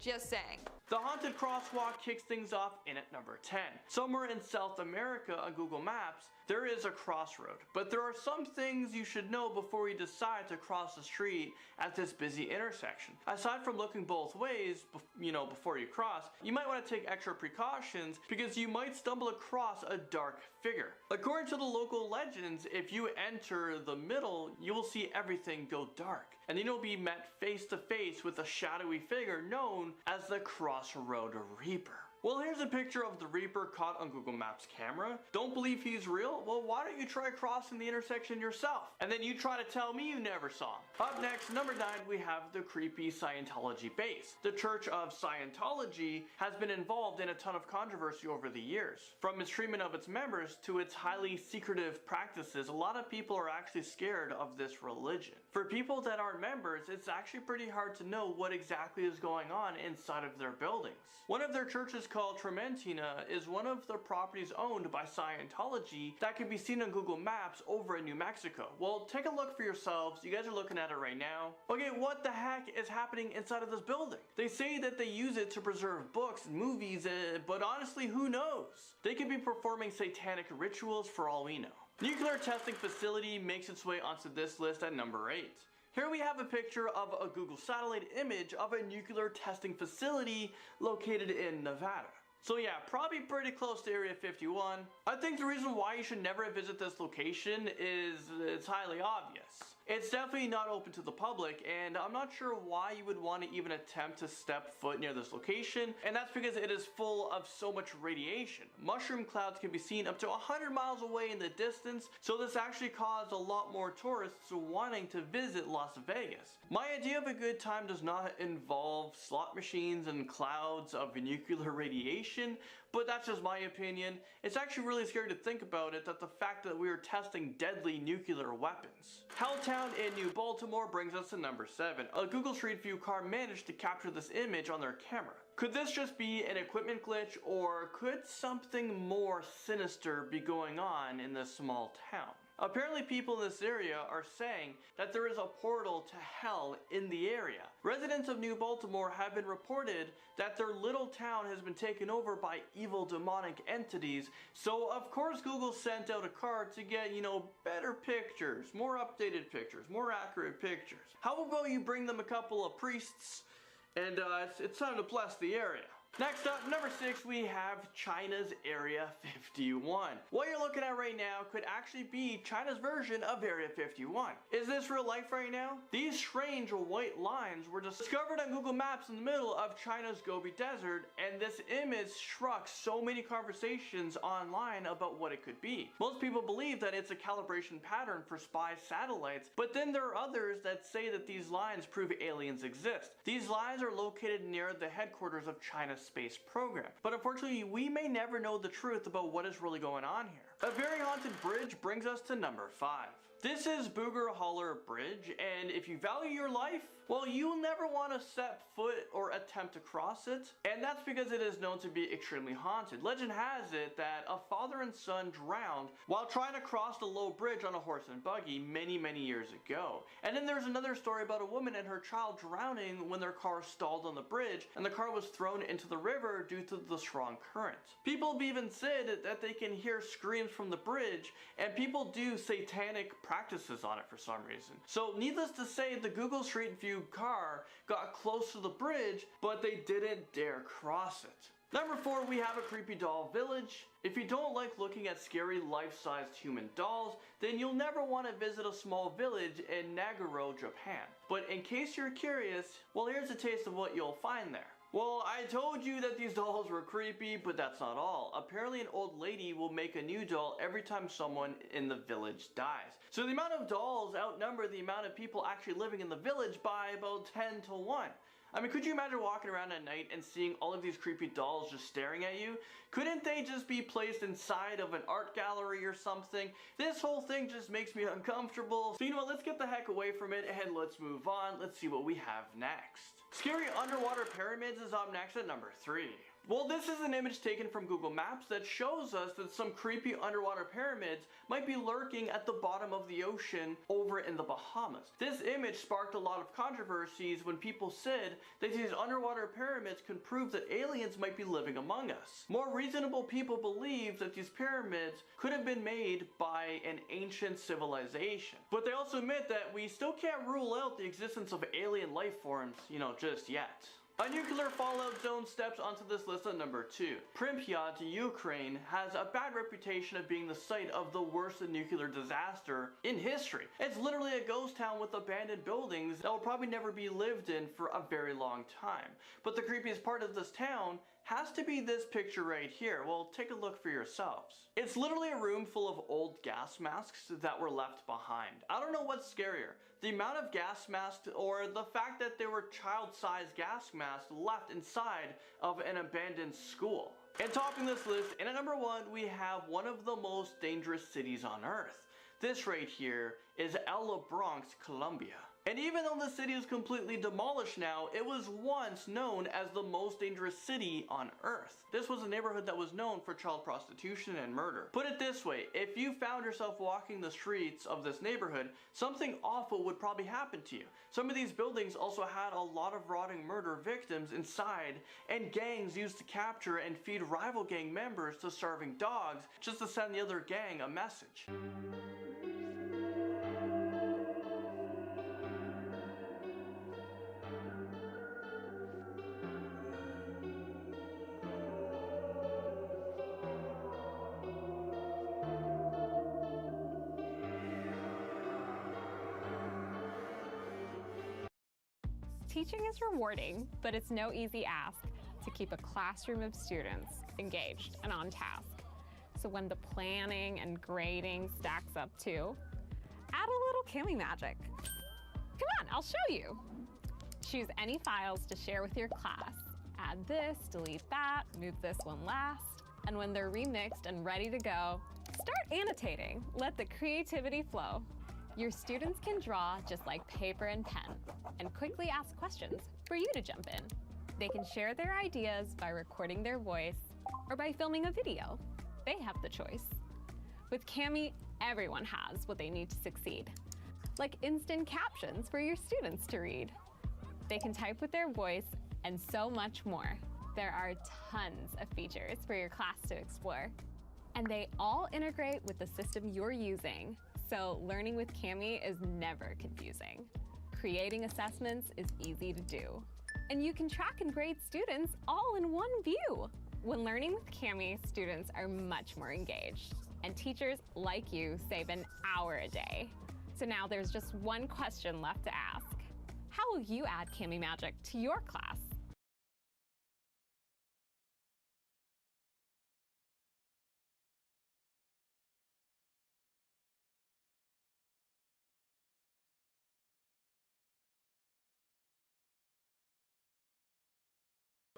[SPEAKER 7] Just saying.
[SPEAKER 4] The haunted crosswalk kicks things off in at number 10. Somewhere in South America on Google Maps, there is a crossroad, but there are some things you should know before you decide to cross the street at this busy intersection. Aside from looking both ways, before you cross, you might want to take extra precautions because you might stumble across a dark figure. According to the local legends, if you enter the middle, you will see everything go dark, and then you'll be met face to face with a shadowy figure known as the Crossroad Reaper. Well, here's a picture of the Reaper caught on Google Maps camera. Don't believe he's real? Well, why don't you try crossing the intersection yourself? And then you try to tell me you never saw him. Up next, number 9, we have the creepy Scientology base. The Church of Scientology has been involved in a ton of controversy over the years. From its treatment of its members to its highly secretive practices, a lot of people are actually scared of this religion. For people that aren't members, it's actually pretty hard to know what exactly is going on inside of their buildings. One of their churches called Trementina is one of the properties owned by Scientology that can be seen on Google Maps over in New Mexico. Well, take a look for yourselves. You guys are looking at it right now. Okay, what the heck is happening inside of this building? They say that they use it to preserve books and movies, but honestly, who knows? They could be performing satanic rituals for all we know. Nuclear testing facility makes its way onto this list at number 8. Here we have a picture of a Google satellite image of a nuclear testing facility located in Nevada. So yeah, probably pretty close to Area 51. I think the reason why you should never visit this location is it's highly obvious. It's definitely not open to the public, and I'm not sure why you would want to even attempt to step foot near this location, and that's because it is full of so much radiation. Mushroom clouds can be seen up to 100 miles away in the distance, so this actually caused a lot more tourists wanting to visit Las Vegas. My idea of a good time does not involve slot machines and clouds of nuclear radiation, but that's just my opinion. It's actually really scary to think about it, that the fact that we are testing deadly nuclear weapons. Helltown in New Baltimore brings us to number 7. A Google Street View car managed to capture this image on their camera. Could this just be an equipment glitch, or could something more sinister be going on in this small town? Apparently people in this area are saying that there is a portal to hell in the area. Residents of New Baltimore have been reported that their little town has been taken over by evil demonic entities, so of course Google sent out a car to get, better pictures, more updated pictures, more accurate pictures. How about you bring them a couple of priests and it's time to bless the area. Next up, number 6, we have China's Area 51. What you're looking at right now could actually be China's version of Area 51. Is this real life right now? These strange white lines were discovered on Google Maps in the middle of China's Gobi Desert, and this image struck so many conversations online about what it could be. Most people believe that it's a calibration pattern for spy satellites, but then there are others that say that these lines prove aliens exist. These lines are located near the headquarters of China's space program. But unfortunately, we may never know the truth about what is really going on here. A very haunted bridge brings us to number 5. This is Booger Holler Bridge, and if you value your life, well, you'll never want to set foot or attempt to cross it, and that's because it is known to be extremely haunted. Legend has it that a father and son drowned while trying to cross the low bridge on a horse and buggy many years ago. And then there's another story about a woman and her child drowning when their car stalled on the bridge and the car was thrown into the river due to the strong current. People have even said that they can hear screams from the bridge, and people do satanic practices on it for some reason. So needless to say, the Google Street View car got close to the bridge, but they didn't dare cross it. Number 4, we have a creepy doll village. If you don't like looking at scary life-sized human dolls, then you'll never want to visit a small village in Nagoro, Japan. But in case you're curious, well, here's a taste of what you'll find there. Well, I told you that these dolls were creepy, but that's not all. Apparently an old lady will make a new doll every time someone in the village dies. So the amount of dolls outnumber the amount of people actually living in the village by about 10 to 1. I mean, could you imagine walking around at night and seeing all of these creepy dolls just staring at you? Couldn't they just be placed inside of an art gallery or something? This whole thing just makes me uncomfortable. So you know what, let's get the heck away from it and let's move on. Let's see what we have next. Scary underwater pyramids is up next at number 3. Well, this is an image taken from Google Maps that shows us that some creepy underwater pyramids might be lurking at the bottom of the ocean over in the Bahamas. This image sparked a lot of controversies when people said that these underwater pyramids can prove that aliens might be living among us. More reasonable people believe that these pyramids could have been made by an ancient civilization. But they also admit that we still can't rule out the existence of alien life forms, just yet. A nuclear fallout zone steps onto this list at number 2. Pripyat, Ukraine, has a bad reputation of being the site of the worst nuclear disaster in history. It's literally a ghost town with abandoned buildings that will probably never be lived in for a very long time. But the creepiest part of this town has to be this picture right here. Well, take a look for yourselves. It's literally a room full of old gas masks that were left behind. I don't know what's scarier, the amount of gas masks or the fact that there were child-sized gas masks left inside of an abandoned school. And topping this list, and at number 1, we have one of the most dangerous cities on Earth.
[SPEAKER 12] This right here is Ella Bronx, Colombia. And even though the city is completely demolished now, it was once known as the most dangerous city on earth. This was a neighborhood that was known for child prostitution and murder. Put it this way, if you found yourself walking the streets of this neighborhood, something awful would probably happen to you. Some of these buildings also had a lot of rotting murder victims inside, and gangs used to capture and feed rival gang members to starving dogs just to send the other gang a message.
[SPEAKER 13] Teaching is rewarding, but it's no easy ask to keep a classroom of students engaged and on task. So when the planning and grading stacks up too, add a little Cammy magic. Come on, I'll show you. Choose any files to share with your class. Add this, delete that, move this one last. And when they're remixed and ready to go, start annotating. Let the creativity flow. Your students can draw just like paper and pen, and quickly ask questions for you to jump in. They can share their ideas by recording their voice or by filming a video. They have the choice. With Cammy, everyone has what they need to succeed, like instant captions for your students to read. They can type with their voice and so much more. There are tons of features for your class to explore, and they all integrate with the system you're using. So learning with Cammy is never confusing. Creating assessments is easy to do. And you can track and grade students all in one view. When learning with Cammy, students are much more engaged. And teachers like you save an hour a day. So now there's just one question left to ask. How will you add Cammy magic to your class?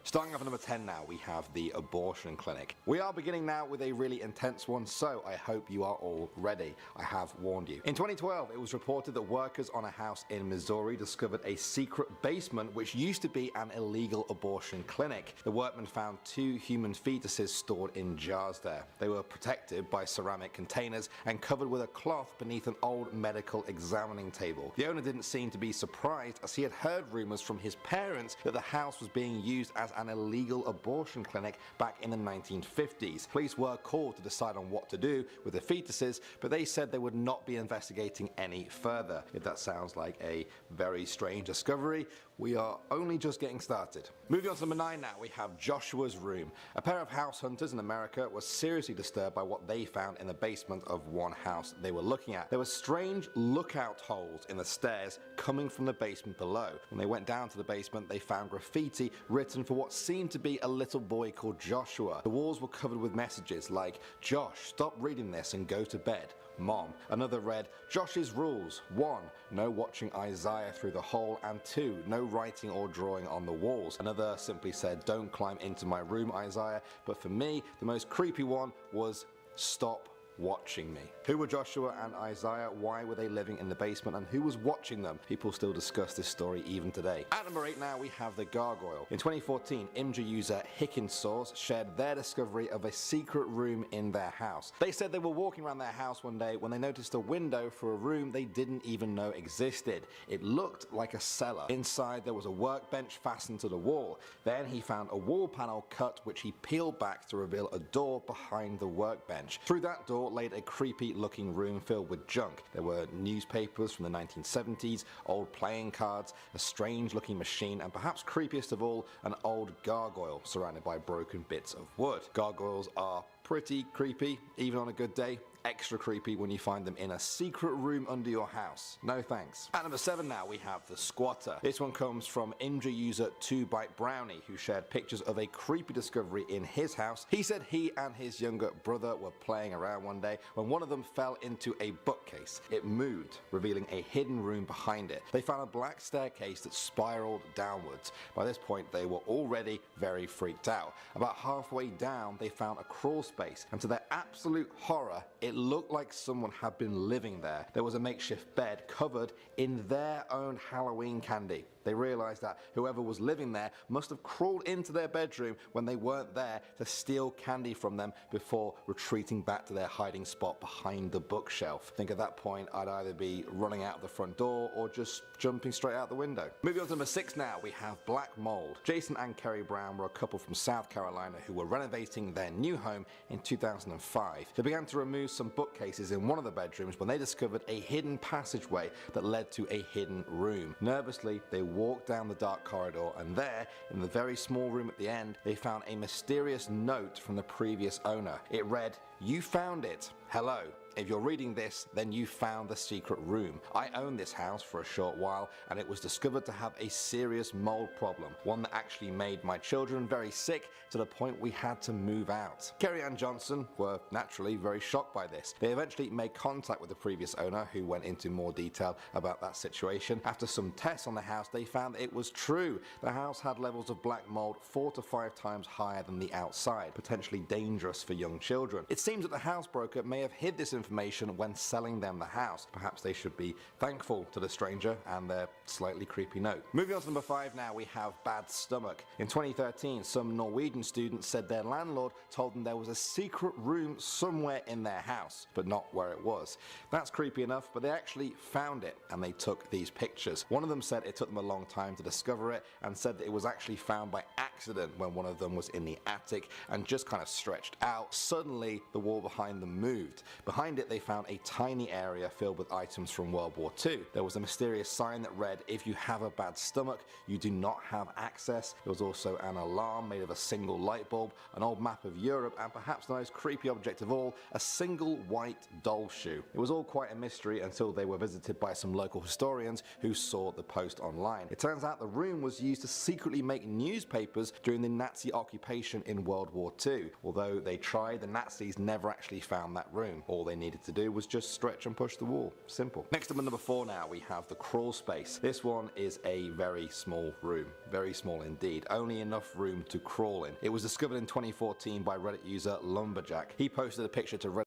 [SPEAKER 14] Starting off at number 10 now, we have the abortion clinic. We are beginning now with a really intense one, so I hope you are all ready. I have warned you. In 2012, it was reported that workers on a house in Missouri discovered a secret basement which used to be an illegal abortion clinic. The workmen found 2 human fetuses stored in jars there. They were protected by ceramic containers and covered with a cloth beneath an old medical examining table. The owner didn't seem to be surprised, as he had heard rumors from his parents that the house was being used as an illegal abortion clinic back in the 1950s. Police were called to decide on what to do with the fetuses, but they said they would not be investigating any further. If that sounds like a very strange discovery, we are only just getting started. Moving on to number 9 now, we have Joshua's room. A pair of house hunters in America were seriously disturbed by what they found in the basement of one house they were looking at. There were strange lookout holes in the stairs coming from the basement below. When they went down to the basement, they found graffiti written for what seemed to be a little boy called Joshua. The walls were covered with messages like, "Josh, stop reading this and go to bed. Mom." Another read, "Josh's rules. 1. No watching Isaiah through the hole, and 2. No writing or drawing on the walls." Another simply said, "Don't climb into my room, Isaiah." But for me, the most creepy one was, "Stop watching me." Who were Joshua and Isaiah? Why were they living in the basement? And who was watching them? People still discuss this story even today. At number 8 now, we have the gargoyle. In 2014, Imgur user Hickensaws shared their discovery of a secret room in their house. They said they were walking around their house one day when they noticed a window for a room they didn't even know existed. It looked like a cellar. Inside there was a workbench fastened to the wall. Then he found a wall panel cut, which he peeled back to reveal a door behind the workbench. Through that door laid a creepy looking room filled with junk. There were newspapers from the 1970s, old playing cards, a strange looking machine, and perhaps creepiest of all, an old gargoyle surrounded by broken bits of wood. Gargoyles are pretty creepy, even on a good day. Extra creepy when you find them in a secret room under your house. No thanks. At number 7 now, we have the squatter. This one comes from Imgur user 2Bite Brownie, who shared pictures of a creepy discovery in his house. He said he and his younger brother were playing around one day when one of them fell into a bookcase. It moved, revealing a hidden room behind it. They found a black staircase that spiraled downwards. By this point, they were already very freaked out. About halfway down, they found a crawl space, and to their absolute horror, it looked like someone had been living there. There was a makeshift bed covered in their own Halloween candy. They realized that whoever was living there must have crawled into their bedroom when they weren't there to steal candy from them before retreating back to their hiding spot behind the bookshelf. I think at that point I'd either be running out the front door or just jumping straight out the window. Moving on to number 6 now, we have black mold. Jason and Kerry Brown were a couple from South Carolina who were renovating their new home in 2005. They began to remove some bookcases in one of the bedrooms when they discovered a hidden passageway that led to a hidden room. Nervously, they walked down the dark corridor, and there, in the very small room at the end, they found a mysterious note from the previous owner. It read, "You found it. Hello. If you're reading this, then you found the secret room. I owned this house for a short while, and it was discovered to have a serious mold problem, one that actually made my children very sick to the point we had to move out." Kerry and Johnson were naturally very shocked by this. They eventually made contact with the previous owner, who went into more detail about that situation. After some tests on the house, they found that it was true. The house had levels of black mold 4 to 5 times higher than the outside, potentially dangerous for young children. It seems that the house broker may have hid this information when selling them the house. Perhaps they should be thankful to the stranger and their slightly creepy note. Moving on to number 5 now, we have bad stomach. In 2013, some Norwegian students said their landlord told them there was a secret room somewhere in their house, but not where it was. That's creepy enough, but they actually found it and they took these pictures. One of them said it took them a long time to discover it and said that it was actually found by accident when one of them was in the attic and just kind of stretched out. Suddenly, the wall behind them moved. Behind it, they found a tiny area filled with items from World War II. There was a mysterious sign that read, "If you have a bad stomach, you do not have access." There was also an alarm made of a single light bulb, an old map of Europe, and perhaps the most creepy object of all, a single white doll shoe. It was all quite a mystery until they were visited by some local historians who saw the post online. It turns out the room was used to secretly make newspapers during the Nazi occupation in World War II. Although they tried, the Nazis never actually found that room. All they needed to do was just stretch and push the wall. Simple. Next up at number 4 now, we have the crawl space. This one is a very small room. Very small indeed. Only enough room to crawl in. It was discovered in 2014 by Reddit user Lumberjack. He posted a picture to Reddit.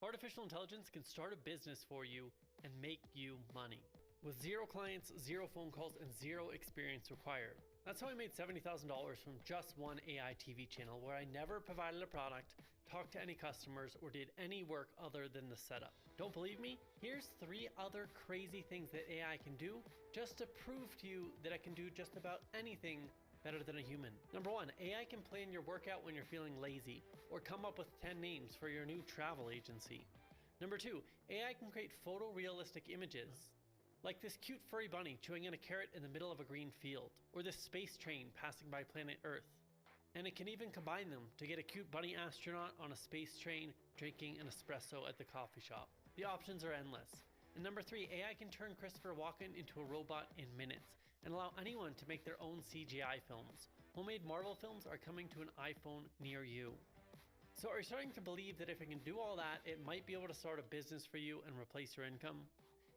[SPEAKER 15] Artificial intelligence can start a business for you and make you money. With 0 clients, 0 phone calls, and 0 experience required. That's how I made $70,000 from just one AI TV channel where I never provided a product, talked to any customers, or did any work other than the setup. Don't believe me? Here's 3 other crazy things that AI can do just to prove to you that it can do just about anything better than a human. Number 1, AI can plan your workout when you're feeling lazy, or come up with 10 names for your new travel agency. Number 2, AI can create photorealistic images, like this cute furry bunny chewing in a carrot in the middle of a green field, or this space train passing by planet Earth. And it can even combine them to get a cute bunny astronaut on a space train drinking an espresso at the coffee shop. The options are endless. And number 3, AI can turn Christopher Walken into a robot in minutes and allow anyone to make their own CGI films. Homemade Marvel films are coming to an iPhone near you. So are you starting to believe that if it can do all that, it might be able to start a business for you and replace your income?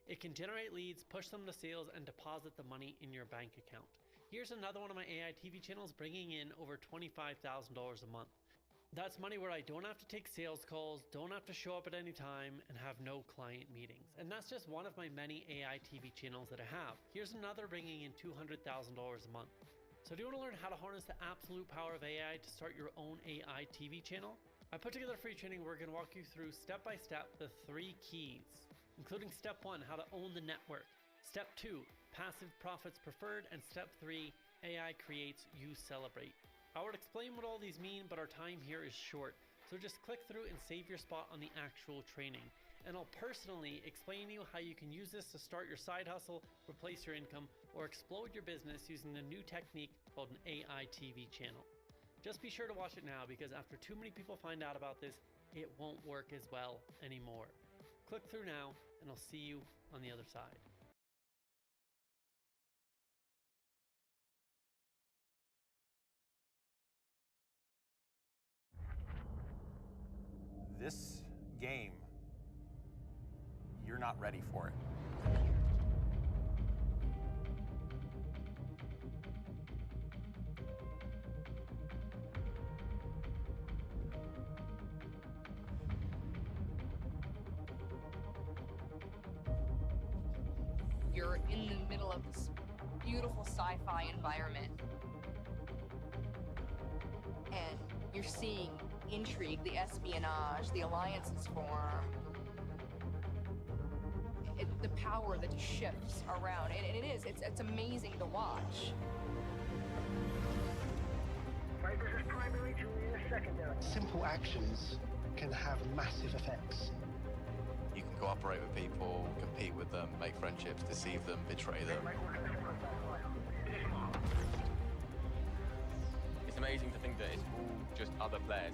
[SPEAKER 15] It can generate leads, push them to sales, and deposit the money in your bank account. Here's another one of my AI TV channels bringing in over $25,000 a month. That's money where I don't have to take sales calls, don't have to show up at any time, and have no client meetings. And that's just one of my many AI TV channels that I have. Here's another bringing in $200,000 a month. So do you want to learn how to harness the absolute power of AI to start your own AI TV channel? I put together a free training where we're going to walk you through step by step the 3 keys, including step 1, how to own the network, step 2, passive profits preferred, and step 3, AI creates, you celebrate. I would explain what all these mean, but our time here is short, so just click through and save your spot on the actual training. And I'll personally explain to you how you can use this to start your side hustle, replace your income, or explode your business using the new technique called an AI TV channel. Just be sure to watch it now, because after too many people find out about this, it won't work as well anymore. Click through now, and I'll see you on the other side.
[SPEAKER 16] This game, you're not ready for it.
[SPEAKER 17] You're in the middle of this beautiful sci-fi environment, and you're seeing intrigue, the espionage, the alliances form, the power that just shifts around, and it's amazing to watch.
[SPEAKER 18] Simple actions can have massive effects.
[SPEAKER 19] You can cooperate with people, compete with them, make friendships, deceive them, betray them.
[SPEAKER 20] It's amazing to think that it's all just other players.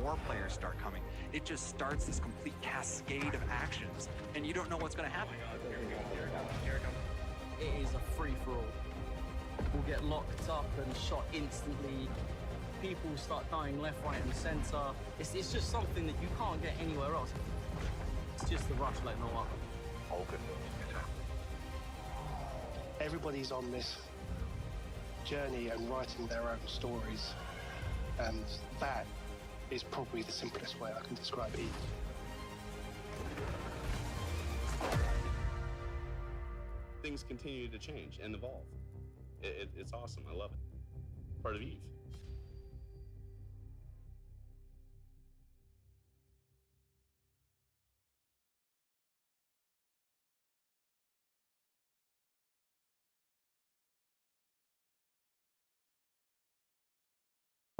[SPEAKER 21] More players start coming. It just starts this complete cascade of actions, and you don't know what's going to happen.
[SPEAKER 20] Here it comes.
[SPEAKER 22] It is a free-for-all. People get locked up and shot instantly. People start dying left, right, and center. It's just something that you can't get anywhere else. It's just the rush like no other.
[SPEAKER 18] All good. Everybody's on this journey and writing their own stories, and that is probably the simplest way I can describe it.
[SPEAKER 23] Things continue to change and evolve. It's awesome. I love it. Part of Eve.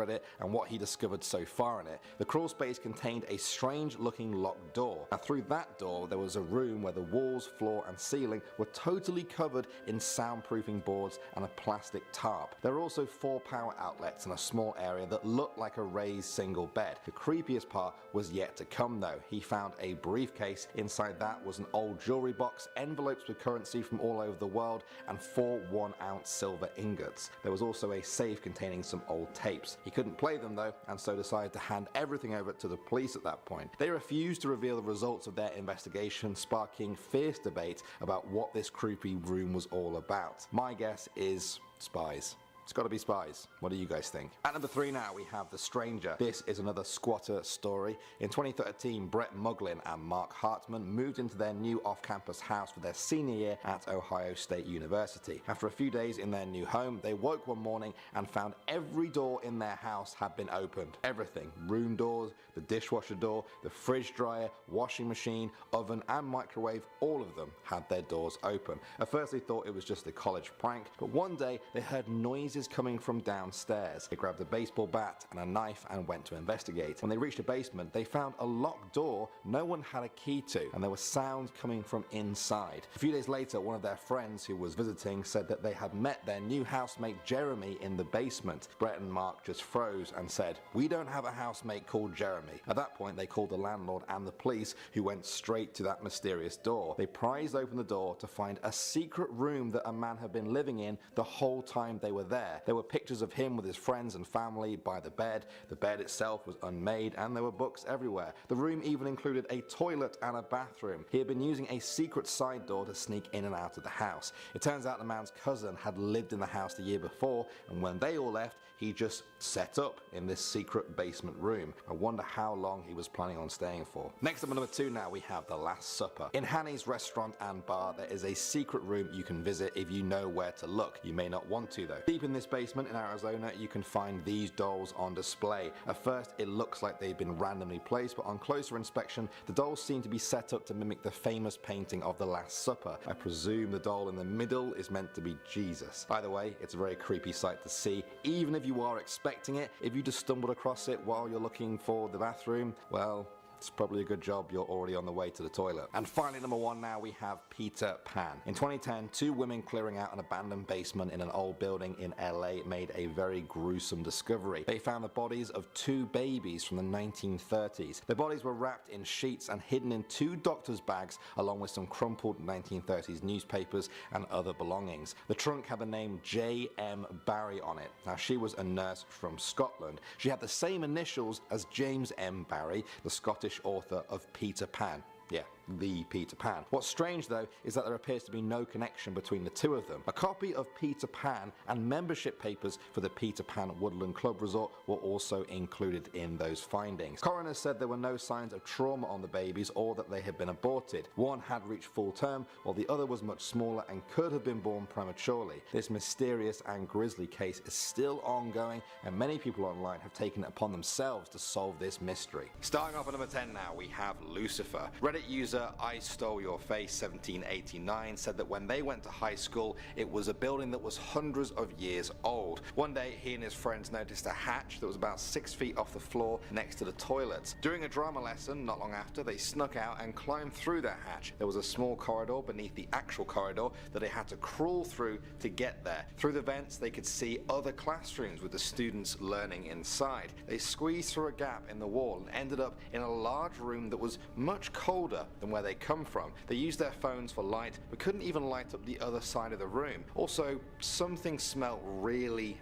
[SPEAKER 14] It and what he discovered so far in it. The crawl space contained a strange looking locked door, and through that door there was a room where the walls, floor and ceiling were totally covered in soundproofing boards and a plastic tarp. There were also 4 power outlets and a small area that looked like a raised single bed. The creepiest part was yet to come though. He found a briefcase. Inside that was an old jewelry box, envelopes with currency from all over the world, and 4 1-ounce silver ingots. There was also a safe containing some old tapes. He couldn't play them though, and so decided to hand everything over to the police at that point. They refused to reveal the results of their investigation, sparking fierce debate about what this creepy room was all about. My guess is spies. It's got to be spies. What do you guys think? At number 3 now, we have The Stranger. This is another squatter story. In 2013, Brett Muglin and Mark Hartman moved into their new off-campus house for their senior year at Ohio State University. After a few days in their new home, they woke one morning and found every door in their house had been opened. Everything. Room doors, the dishwasher door, the fridge dryer, washing machine, oven and microwave, all of them had their doors open. At first they thought it was just a college prank, but one day they heard noises coming from downstairs. They grabbed a baseball bat and a knife and went to investigate. When they reached the basement, they found a locked door no one had a key to, and there were sounds coming from inside. A few days later, one of their friends who was visiting said that they had met their new housemate Jeremy in the basement. Brett and Mark just froze and said, "We don't have a housemate called Jeremy." At that point, they called the landlord and the police, who went straight to that mysterious door. They prized open the door to find a secret room that a man had been living in the whole time they were there. There were pictures of him with his friends and family by the bed. The bed itself was unmade, and there were books everywhere. The room even included a toilet and a bathroom. He had been using a secret side door to sneak in and out of the house. It turns out the man's cousin had lived in the house the year before, and when they all left, he just set up in this secret basement room. I wonder how long he was planning on staying for. Next up at number 2 now, we have The Last Supper. In Hanny's restaurant and bar, there is a secret room you can visit if you know where to look. You may not want to though. Deep in this basement in Arizona, you can find these dolls on display. At first, it looks like they've been randomly placed, but on closer inspection, the dolls seem to be set up to mimic the famous painting of The Last Supper. I presume the doll in the middle is meant to be Jesus. Either way, it's a very creepy sight to see, even if you are expecting it. If you just stumbled across it while you're looking for the bathroom, well, it's probably a good job you're already on the way to the toilet. And finally, number 1 now, we have Peter Pan. In 2010, 2 women clearing out an abandoned basement in an old building in LA made a very gruesome discovery. They found the bodies of 2 babies from the 1930s. The bodies were wrapped in sheets and hidden in 2 doctor's bags, along with some crumpled 1930s newspapers and other belongings. The trunk had the name J.M. Barrie on it. Now, she was a nurse from Scotland. She had the same initials as James M. Barrie, the Scottish author of Peter Pan. Yeah, the Peter Pan. What's strange though is that there appears to be no connection between the two of them. A copy of Peter Pan and membership papers for the Peter Pan Woodland Club Resort were also included in those findings. Coroners said there were no signs of trauma on the babies or that they had been aborted. One had reached full term while the other was much smaller and could have been born prematurely. This mysterious and grisly case is still ongoing and many people online have taken it upon themselves to solve this mystery. Starting off at number 10 now, we have Lucifer. Reddit user I Stole Your Face 1789 said that when they went to high school, it was a building that was hundreds of years old. One day, he and his friends noticed a hatch that was about 6 feet off the floor next to the toilets. During a drama lesson, not long after, they snuck out and climbed through that hatch. There was a small corridor beneath the actual corridor that they had to crawl through to get there. Through the vents, they could see other classrooms with the students learning inside. They squeezed through a gap in the wall and ended up in a large room that was much colder than where they come from. They used their phones for light but couldn't even light up the other side of the room. Also, something smelled really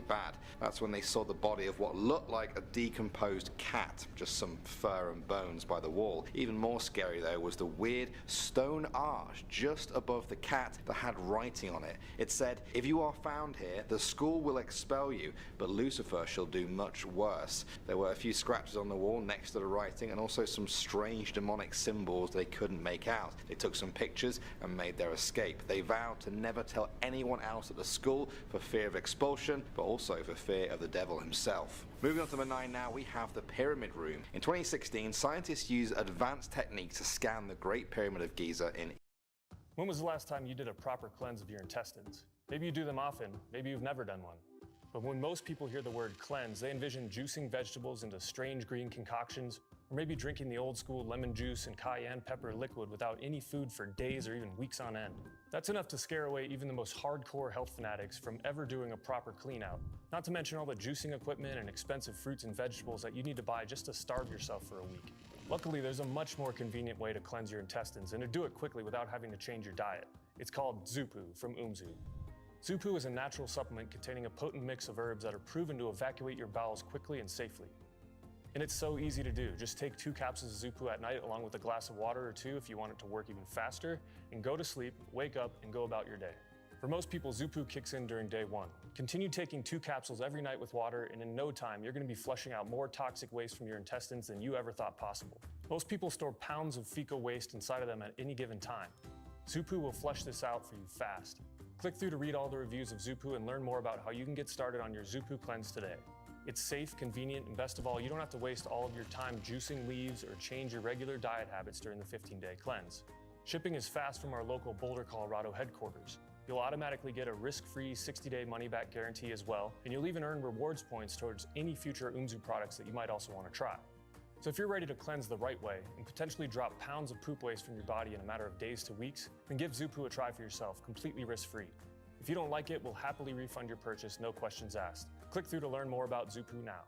[SPEAKER 14] bad. That's when they saw the body of what looked like a decomposed cat, just some fur and bones by the wall. Even more scary though was the weird stone arch just above the cat that had writing on it. It said, "If you are found here, the school will expel you, but Lucifer shall do much worse." There were a few scratches on the wall next to the writing and also some strange demonic symbols they couldn't make out. They took some pictures and made their escape. They vowed to never tell anyone else at the school for fear of expulsion, but also for fear of the devil himself. Moving on to number 9 now, we have the Pyramid Room. In 2016, scientists used advanced techniques to scan the Great Pyramid of Giza in.
[SPEAKER 1] When was the last time you did a proper cleanse of your intestines? Maybe you do them often, maybe you've never done one. But when most people hear the word cleanse, they envision juicing vegetables into strange green concoctions, or maybe drinking the old school lemon juice and cayenne pepper liquid without any food for days or even weeks on end. That's enough to scare away even the most hardcore health fanatics from ever doing a proper clean out. Not to mention all the juicing equipment and expensive fruits and vegetables that you need to buy just to starve yourself for a week. Luckily, there's a much more convenient way to cleanse your intestines and to do it quickly without having to change your diet. It's called Zupu from Umzu. Zupu is a natural supplement containing a potent mix of herbs that are proven to evacuate your bowels quickly and safely. And it's so easy to do. Just take 2 capsules of Zupu at night along with a glass of water or 2 if you want it to work even faster, and go to sleep, wake up, and go about your day. For most people, Zupu kicks in during day 1. Continue taking 2 capsules every night with water, and in no time, you're going to be flushing out more toxic waste from your intestines than you ever thought possible. Most people store pounds of fecal waste inside of them at any given time. Zupu will flush this out for you fast. Click through to read all the reviews of Zupu and learn more about how you can get started on your Zupu cleanse today. It's safe, convenient, and best of all, you don't have to waste all of your time juicing leaves or change your regular diet habits during the 15-day cleanse. Shipping is fast from our local Boulder, Colorado headquarters. You'll automatically get a risk-free 60-day money-back guarantee as well, and you'll even earn rewards points towards any future Umzu products that you might also want to try. So if you're ready to cleanse the right way and potentially drop pounds of poop waste from your body in a matter of days to weeks, then give Zupu a try for yourself, completely risk-free. If you don't like it, we'll happily refund your purchase, no questions asked. Click through to learn more about Zupu now.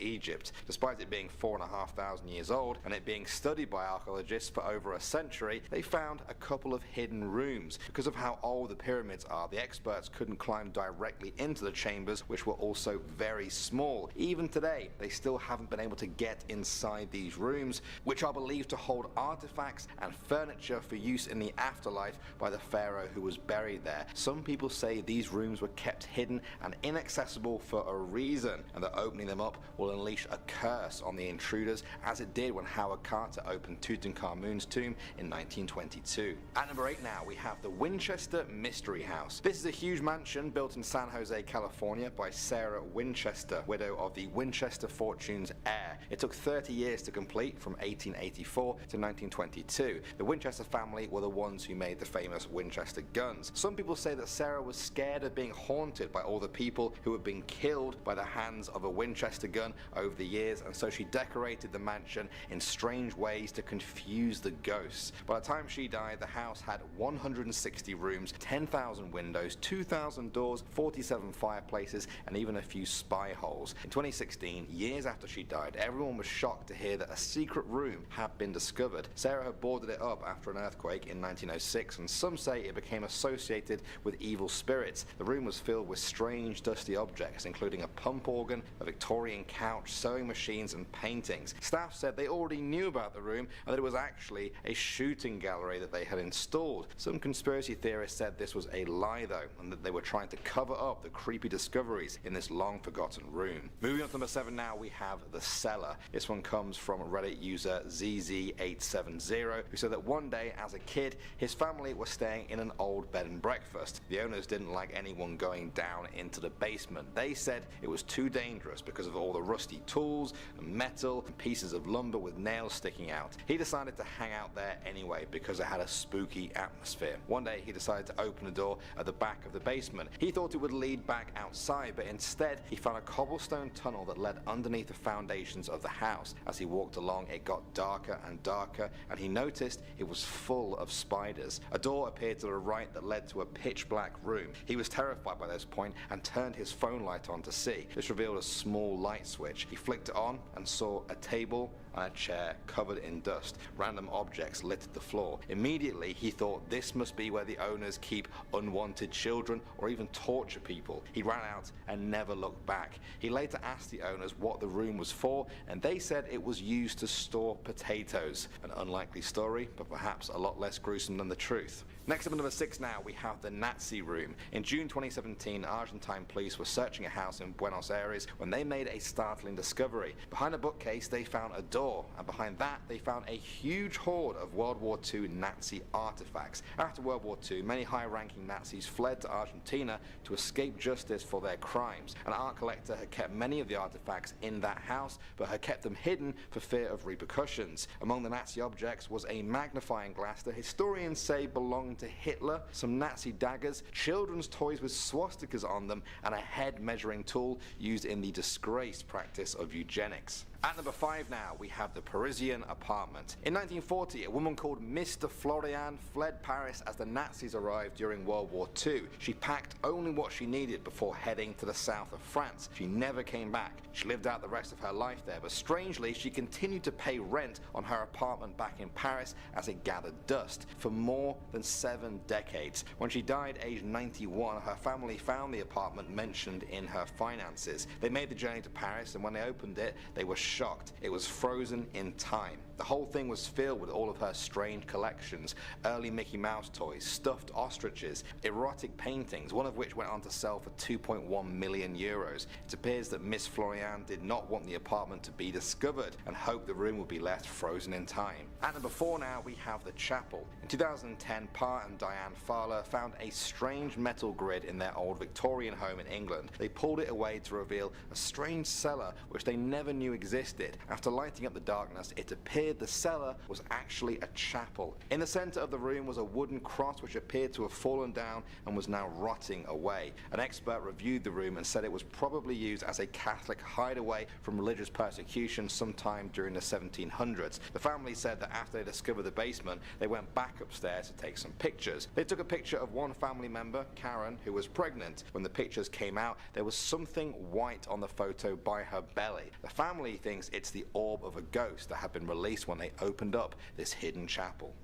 [SPEAKER 14] Egypt. Despite it being 4,500 years old and it being studied by archaeologists for over a century, they found a couple of hidden rooms. Because of how old the pyramids are, the experts couldn't climb directly into the chambers, which were also very small. Even today, they still haven't been able to get inside these rooms, which are believed to hold artifacts and furniture for use in the afterlife by the pharaoh who was buried there. Some people say these rooms were kept hidden and inaccessible for a reason, and that opening them up will unleash a curse on the intruders, as it did when Howard Carter opened Tutankhamun's tomb in 1922. At number 8 now, we have the Winchester Mystery House. This is a huge mansion built in San Jose, California by Sarah Winchester, widow of the Winchester fortune's heir. It took 30 years to complete, from 1884 to 1922. The Winchester family were the ones who made the famous Winchester guns. Some people say that Sarah was scared of being haunted by all the people who had been killed by the hands of a Winchester gun, over the years, and so she decorated the mansion in strange ways to confuse the ghosts. By the time she died, the house had 160 rooms, 10,000 windows, 2,000 doors, 47 fireplaces, and even a few spy holes. In 2016, years after she died, everyone was shocked to hear that a secret room had been discovered. Sarah had boarded it up after an earthquake in 1906, and some say it became associated with evil spirits. The room was filled with strange, dusty objects, including a pump organ, a Victorian couch, sewing machines, and paintings. Staff said they already knew about the room and that it was actually a shooting gallery that they had installed. Some conspiracy theorists said this was a lie though, and that they were trying to cover up the creepy discoveries in this long forgotten room. Moving on to number 7 now, we have the cellar. This one comes from Reddit user ZZ870, who said that one day as a kid his family was staying in an old bed and breakfast. The owners didn't like anyone going down into the basement. They said it was too dangerous because of all the rusty tools and metal and pieces of lumber with nails sticking out. He decided to hang out there anyway because it had a spooky atmosphere. One day he decided to open the door at the back of the basement. He thought it would lead back outside, but instead he found a cobblestone tunnel that led underneath the foundations of the house. As he walked along, it got darker and darker, and he noticed it was full of spiders. A door appeared to the right that led to a pitch black room. He was terrified by this point and turned his phone light on to see. This revealed a small light switch. He flicked it on and saw a table and a chair covered in dust. Random objects littered the floor. Immediately he thought this must be where the owners keep unwanted children or even torture people. He ran out and never looked back. He later asked the owners what the room was for, and they said it was used to store potatoes. An unlikely story, but perhaps a lot less gruesome than the truth. Next up at number 6 now, we have the Nazi room. In June 2017, Argentine police were searching a house in Buenos Aires when they made a startling discovery. Behind a bookcase they found a door, and behind that they found a huge hoard of World War II Nazi artifacts. After World War II, many high-ranking Nazis fled to Argentina to escape justice for their crimes. An art collector had kept many of the artifacts in that house, but had kept them hidden for fear of repercussions. Among the Nazi objects was a magnifying glass that historians say belonged to Hitler, some Nazi daggers, children's toys with swastikas on them, and a head measuring tool used in the disgraced practice of eugenics. At number 5 now, we have the Parisian apartment. In 1940, a woman called Mr. Florian fled Paris as the Nazis arrived during World War II. She packed only what she needed before heading to the south of France. She never came back. She lived out the rest of her life there, but strangely, she continued to pay rent on her apartment back in Paris as it gathered dust for more than 7 decades. When she died aged 91, her family found the apartment mentioned in her finances. They made the journey to Paris, and when they opened it, they were shocked. It was frozen in time. The whole thing was filled with all of her strange collections, early Mickey Mouse toys, stuffed ostriches, erotic paintings, one of which went on to sell for 2.1 million euros. It appears that Miss Florian did not want the apartment to be discovered and hoped the room would be left frozen in time. At number 4 now, we have the chapel. In 2010, Pa and Diane Fowler found a strange metal grid in their old Victorian home in England. They pulled it away to reveal a strange cellar which they never knew existed. After lighting up the darkness, it appeared the cellar was actually a chapel. In the center of the room was a wooden cross which appeared to have fallen down and was now rotting away. An expert reviewed the room and said it was probably used as a Catholic hideaway from religious persecution sometime during the 1700s. The family said that after they discovered the basement, they went back upstairs to take some pictures. They took a picture of one family member, Karen, who was pregnant. When the pictures came out, there was something white on the photo by her belly. The family thinks it's the orb of a ghost that had been released when they opened up this hidden chapel.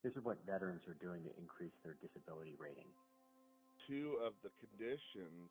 [SPEAKER 3] This is what veterans are doing to increase their disability rating.
[SPEAKER 5] 2 of the conditions.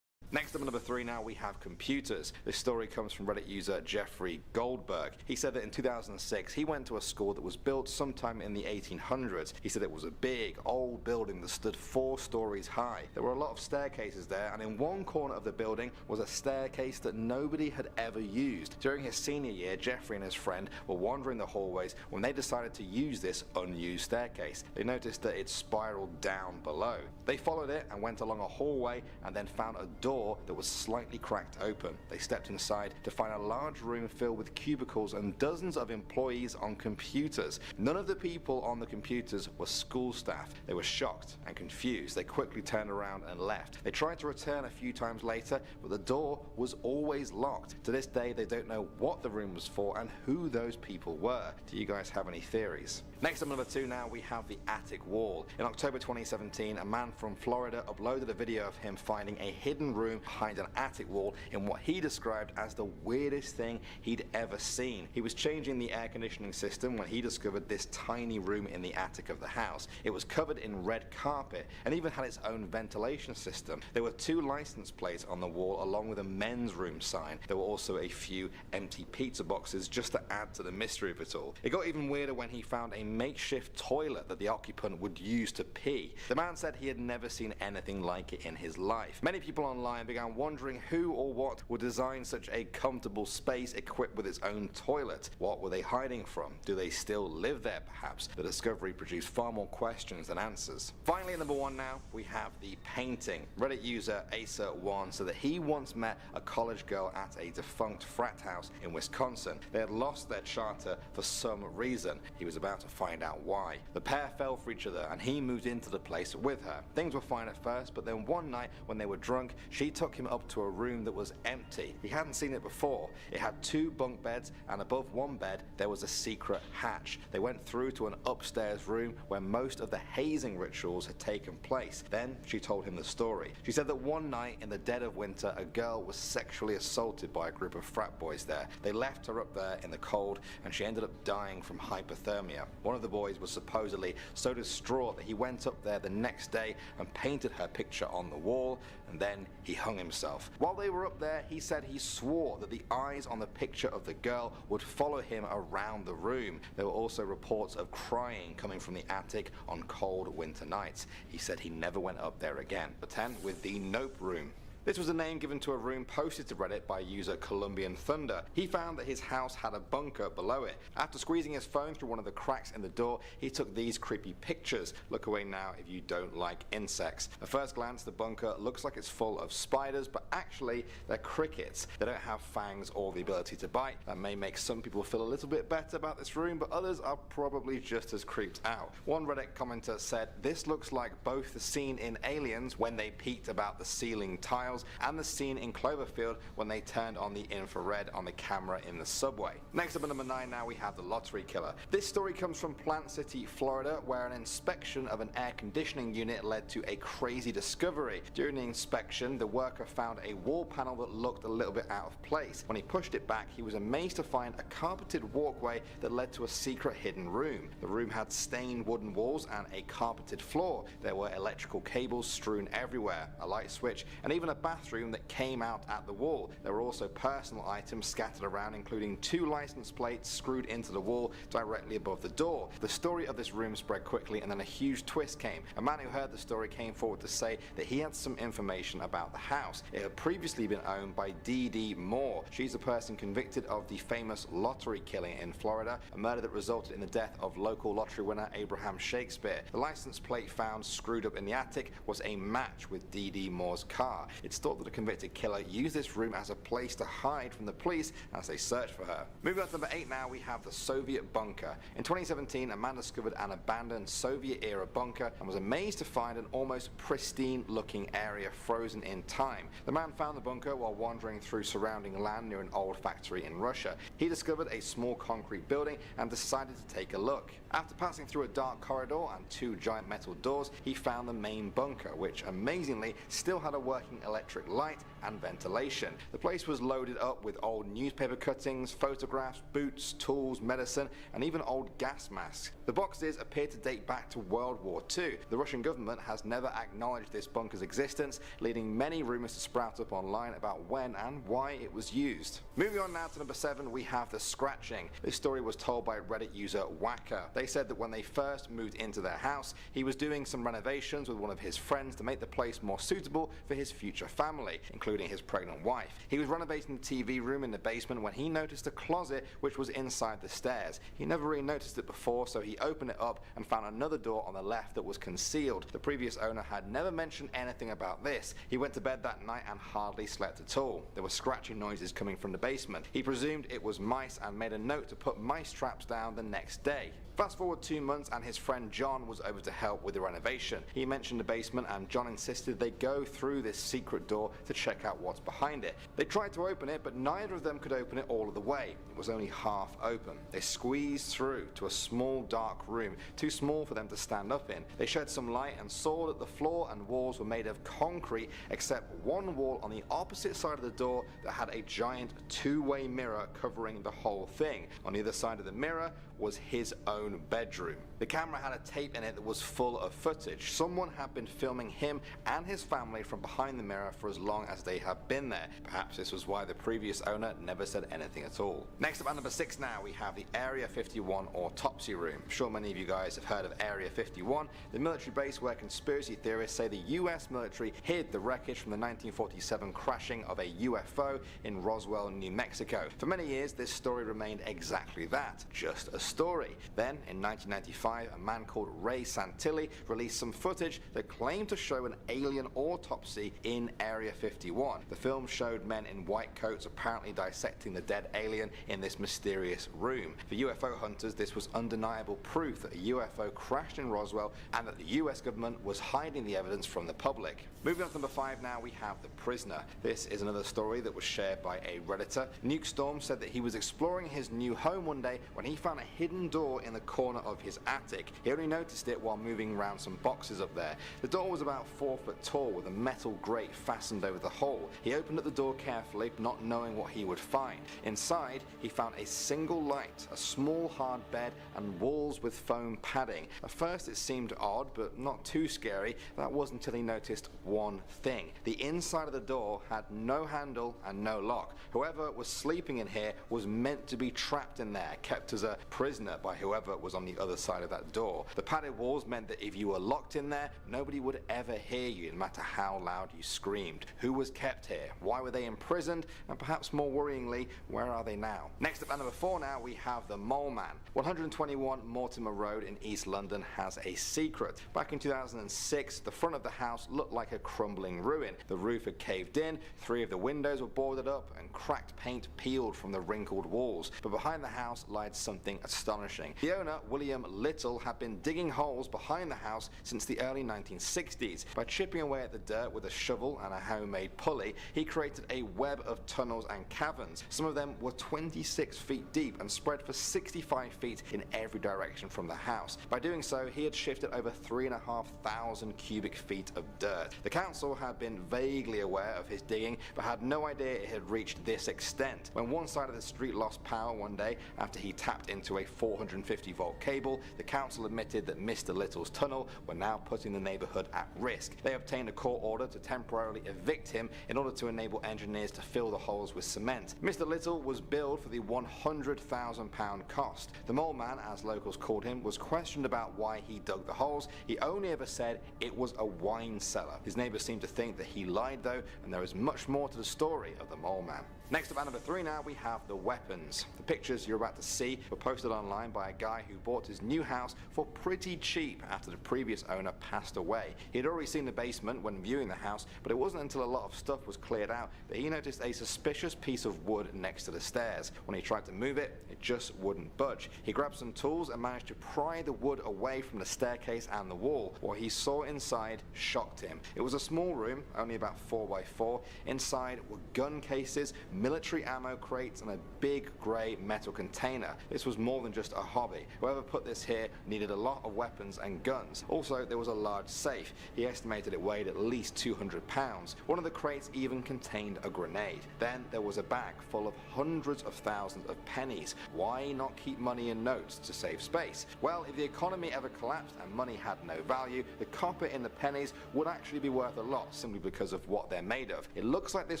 [SPEAKER 14] Next up at number 3 now, we have computers. This story comes from Reddit user Jeffrey Goldberg. He said that in 2006 he went to a school that was built sometime in the 1800s. He said it was a big old building that stood 4 stories high. There were a lot of staircases there, and in one corner of the building was a staircase that nobody had ever used. During his senior year, Jeffrey and his friend were wandering the hallways when they decided to use this unused staircase. They noticed that it spiraled down below. They followed it and went along a hallway and then found a door door that was slightly cracked open. They stepped inside to find a large room filled with cubicles and dozens of employees on computers. None of the people on the computers were school staff. They were shocked and confused. They quickly turned around and left. They tried to return a few times later, but the door was always locked. To this day, they don't know what the room was for and who those people were. Do you guys have any theories? Next up, number 2 now, we have the attic wall. In October 2017, a man from Florida uploaded a video of him finding a hidden room behind an attic wall in what he described as the weirdest thing he'd ever seen. He was changing the air conditioning system when he discovered this tiny room in the attic of the house. It was covered in red carpet and even had its own ventilation system. There were 2 license plates on the wall along with a men's room sign. There were also a few empty pizza boxes just to add to the mystery of it all. It got even weirder when he found a makeshift toilet that the occupant would use to pee. The man said he had never seen anything like it in his life. Many people online began wondering who or what would design such a comfortable space equipped with its own toilet. What were they hiding from? Do they still live there perhaps? The discovery produced far more questions than answers. Finally, at number 1 now, we have the painting. Reddit user Acer1 said that he once met a college girl at a defunct frat house in Wisconsin. They had lost their charter for some reason. He was about to find out why. The pair fell for each other and he moved into the place with her. Things were fine at first, but then one night when they were drunk, she took him up to a room that was empty. He hadn't seen it before. It had 2 bunk beds and above one bed there was a secret hatch. They went through to an upstairs room where most of the hazing rituals had taken place. Then she told him the story. She said that one night in the dead of winter, a girl was sexually assaulted by a group of frat boys there. They left her up there in the cold and she ended up dying from hypothermia. One of the boys was supposedly so distraught that he went up there the next day and painted her picture on the wall, and then he hung himself. While they were up there, he said he swore that the eyes on the picture of the girl would follow him around the room. There were also reports of crying coming from the attic on cold winter nights. He said he never went up there again. But 10 with the Nope room. This was a name given to a room posted to Reddit by user Colombian Thunder. He found that his house had a bunker below it. After squeezing his phone through one of the cracks in the door, he took these creepy pictures. Look away now if you don't like insects. At first glance, the bunker looks like it's full of spiders, but actually they're crickets. They don't have fangs or the ability to bite. That may make some people feel a little bit better about this room, but others are probably just as creeped out. One Reddit commenter said, "This looks like both the scene in Aliens when they peeked about the ceiling tiles and the scene in Cloverfield when they turned on the infrared on the camera in the subway." Next up at number 9 now, we have the lottery killer. This story comes from Plant City, Florida, where an inspection of an air conditioning unit led to a crazy discovery. During the inspection, the worker found a wall panel that looked a little bit out of place. When he pushed it back, he was amazed to find a carpeted walkway that led to a secret hidden room. The room had stained wooden walls and a carpeted floor. There were electrical cables strewn everywhere, a light switch, and even a bathroom that came out at the wall. There were also personal items scattered around, including 2 license plates screwed into the wall directly above the door. The story of this room spread quickly and then a huge twist came. A man who heard the story came forward to say that he had some information about the house. It had previously been owned by D.D. Moore. She's the person convicted of the famous lottery killing in Florida, a murder that resulted in the death of local lottery winner Abraham Shakespeare. The license plate found screwed up in the attic was a match with D.D. Moore's car. It's thought that a convicted killer used this room as a place to hide from the police as they searched for her. Moving on to number 8 now, we have the Soviet bunker. In 2017, a man discovered an abandoned Soviet-era bunker and was amazed to find an almost pristine-looking area frozen in time. The man found the bunker while wandering through surrounding land near an old factory in Russia. He discovered a small concrete building and decided to take a look. After passing through a dark corridor and 2 giant metal doors, he found the main bunker, which amazingly still had a working electric light and ventilation. The place was loaded up with old newspaper cuttings, photographs, boots, tools, medicine, and even old gas masks. The boxes appear to date back to World War II. The Russian government has never acknowledged this bunker's existence, leading many rumors to sprout up online about when and why it was used. Moving on now to number 7, we have the scratching. This story was told by Reddit user Whacker. They said that when they first moved into their house, he was doing some renovations with one of his friends to make the place more suitable for his future family, including his pregnant wife. He was renovating the TV room in the basement when he noticed a closet which was inside the stairs. He never really noticed it before, so he opened it up and found another door on the left that was concealed. The previous owner had never mentioned anything about this. He went to bed that night and hardly slept at all. There were scratching noises coming from the basement. He presumed it was mice and made a note to put mice traps down the next day. Fast forward 2 months and his friend John was over to help with the renovation. He mentioned the basement and John insisted they go through this secret door to check out what's behind it. They tried to open it, but neither of them could open it all of the way. It was only half open. They squeezed through to a small dark room, too small for them to stand up in. They shed some light and saw that the floor and walls were made of concrete, except one wall on the opposite side of the door that had a giant two-way mirror covering the whole thing. On the other side of the mirror was his own bedroom. The camera had a tape in it that was full of footage. Someone had been filming him and his family from behind the mirror for as long as they had been there. Perhaps this was why the previous owner never said anything at all. Next up at number 6 now, we have the Area 51 autopsy room. I'm sure many of you guys have heard of Area 51, the military base where conspiracy theorists say the US military hid the wreckage from the 1947 crashing of a UFO in Roswell, New Mexico. For many years, this story remained exactly that, just a story. Then, in 1995, a man called Ray Santilli released some footage that claimed to show an alien autopsy in Area 51. The film showed men in white coats apparently dissecting the dead alien in this mysterious room. For UFO hunters, this was undeniable proof that a UFO crashed in Roswell and that the US government was hiding the evidence from the public. Moving on to number 5 now, we have The Prisoner. This is another story that was shared by a Redditor. Nuke Storm said that he was exploring his new home one day when he found a hidden door in the corner of his attic. He only noticed it while moving around some boxes up there. The door was about 4 foot tall with a metal grate fastened over the hole. He opened up the door carefully, not knowing what he would find. Inside, he found a single light, a small hard bed, and walls with foam padding. At first it seemed odd, but not too scary. That was until he noticed one thing. The inside of the door had no handle and no lock. Whoever was sleeping in here was meant to be trapped in there, kept as a prisoner by whoever was on the other side of that door. The padded walls meant that if you were locked in there, nobody would ever hear you, no matter how loud you screamed. Who was kept here? Why were they imprisoned? And perhaps more worryingly, where are they now? Next up at number 4 now, we have the Mole Man. 121 Mortimer Road in East London has a secret. Back in 2006, the front of the house looked like a crumbling ruin. The roof had caved in, 3 of the windows were boarded up, and cracked paint peeled from the wrinkled walls. But behind the house lied something astonishing. The owner, William Little, had been digging holes behind the house since the early 1960s. By chipping away at the dirt with a shovel and a homemade pulley, he created a web of tunnels and caverns. Some of them were 26 feet deep and spread for 65 feet in every direction from the house. By doing so, he had shifted over 3,500 cubic feet of dirt. The council had been vaguely aware of his digging, but had no idea it had reached this extent. When one side of the street lost power one day after he tapped into a 450-volt cable, the council admitted that Mr. Little's tunnel were now putting the neighborhood at risk. They obtained a court order to temporarily evict him in order to enable engineers to fill the holes with cement. Mr. Little was billed for the £100,000 cost. The Mole Man, as locals called him, was questioned about why he dug the holes. He only ever said it was a wine cellar. His neighbors seemed to think that he lied though, and there is much more to the story of the Mole Man. Next up at number 3 now, we have the weapons. The pictures you're about to see were posted online by a guy who bought his new house for pretty cheap after the previous owner passed away. He had already seen the basement when viewing the house, but it wasn't until a lot of stuff was cleared out that he noticed a suspicious piece of wood next to the stairs. When he tried to move it, it just wouldn't budge. He grabbed some tools and managed to pry the wood away from the staircase and the wall. What he saw inside shocked him. It was a small room, only about 4 by 4. Inside were gun cases, military ammo crates, and a big grey metal container. This was more than just a hobby. Whoever put this here needed a lot of weapons and guns. Also, there was a large safe. He estimated it weighed at least 200 pounds. One of the crates even contained a grenade. Then there was a bag full of hundreds of thousands of pennies. Why not keep money in notes to save space? Well, if the economy ever collapsed and money had no value, the copper in the pennies would actually be worth a lot simply because of what they're made of. It looks like this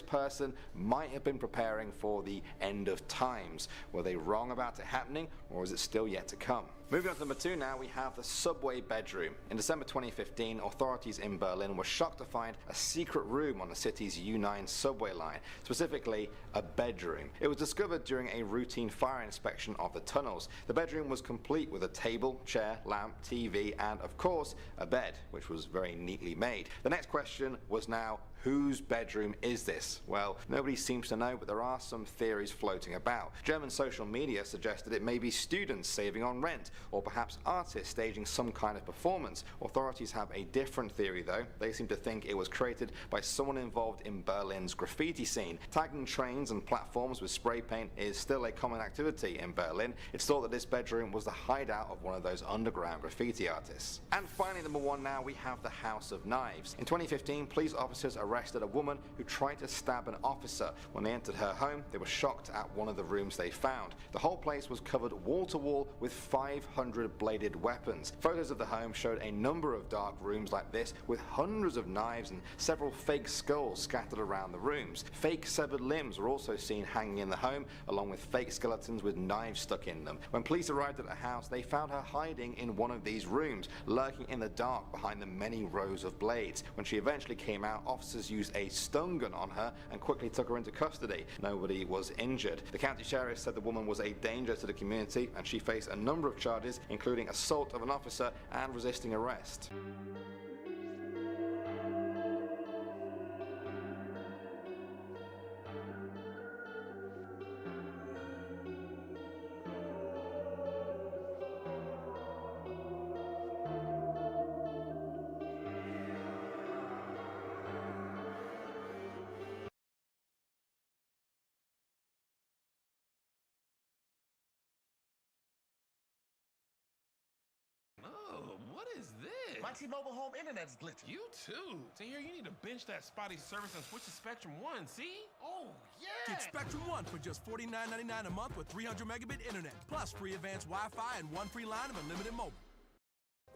[SPEAKER 14] person might have been preparing for the end of times. Were they wrong about it happening, or is it still yet to come? Moving on to number 2 now, we have the subway bedroom. In December 2015, authorities in Berlin were shocked to find a secret room on the city's U9 subway line, specifically a bedroom. It was discovered during a routine fire inspection of the tunnels. The bedroom was complete with a table, chair, lamp, TV, and of course, a bed, which was very neatly made. The next question was now, whose bedroom is this? Well, nobody seems to know, but there are some theories floating about. German social media suggested it may be students saving on rent, or perhaps artists staging some kind of performance. Authorities have a different theory though. They seem to think it was created by someone involved in Berlin's graffiti scene. Tagging trains and platforms with spray paint is still a common activity in Berlin. It's thought that this bedroom was the hideout of one of those underground graffiti artists. And finally, number 1 now, we have the House of Knives. In 2015, police officers arrested a woman who tried to stab an officer. When they entered her home, they were shocked at one of the rooms they found. The whole place was covered wall to wall with 500 bladed weapons. Photos of the home showed a number of dark rooms like this with hundreds of knives and several fake skulls scattered around the rooms. Fake severed limbs were also seen hanging in the home, along with fake skeletons with knives stuck in them. When police arrived at the house, they found her hiding in one of these rooms, lurking in the dark behind the many rows of blades. When she eventually came out, officers used a stun gun on her and quickly took her into custody. Nobody was injured. The county sheriff said the woman was a danger to the community and she faced a number of charges, including assault of an officer and resisting arrest.
[SPEAKER 2] What is this? My T-Mobile home internet's glitching. You too. So here, you need to bench that spotty service and switch to Spectrum One, see? Oh, yeah!
[SPEAKER 6] Get Spectrum One for just $49.99 a month with 300 megabit internet, plus free advanced Wi-Fi and one free line of unlimited mobile.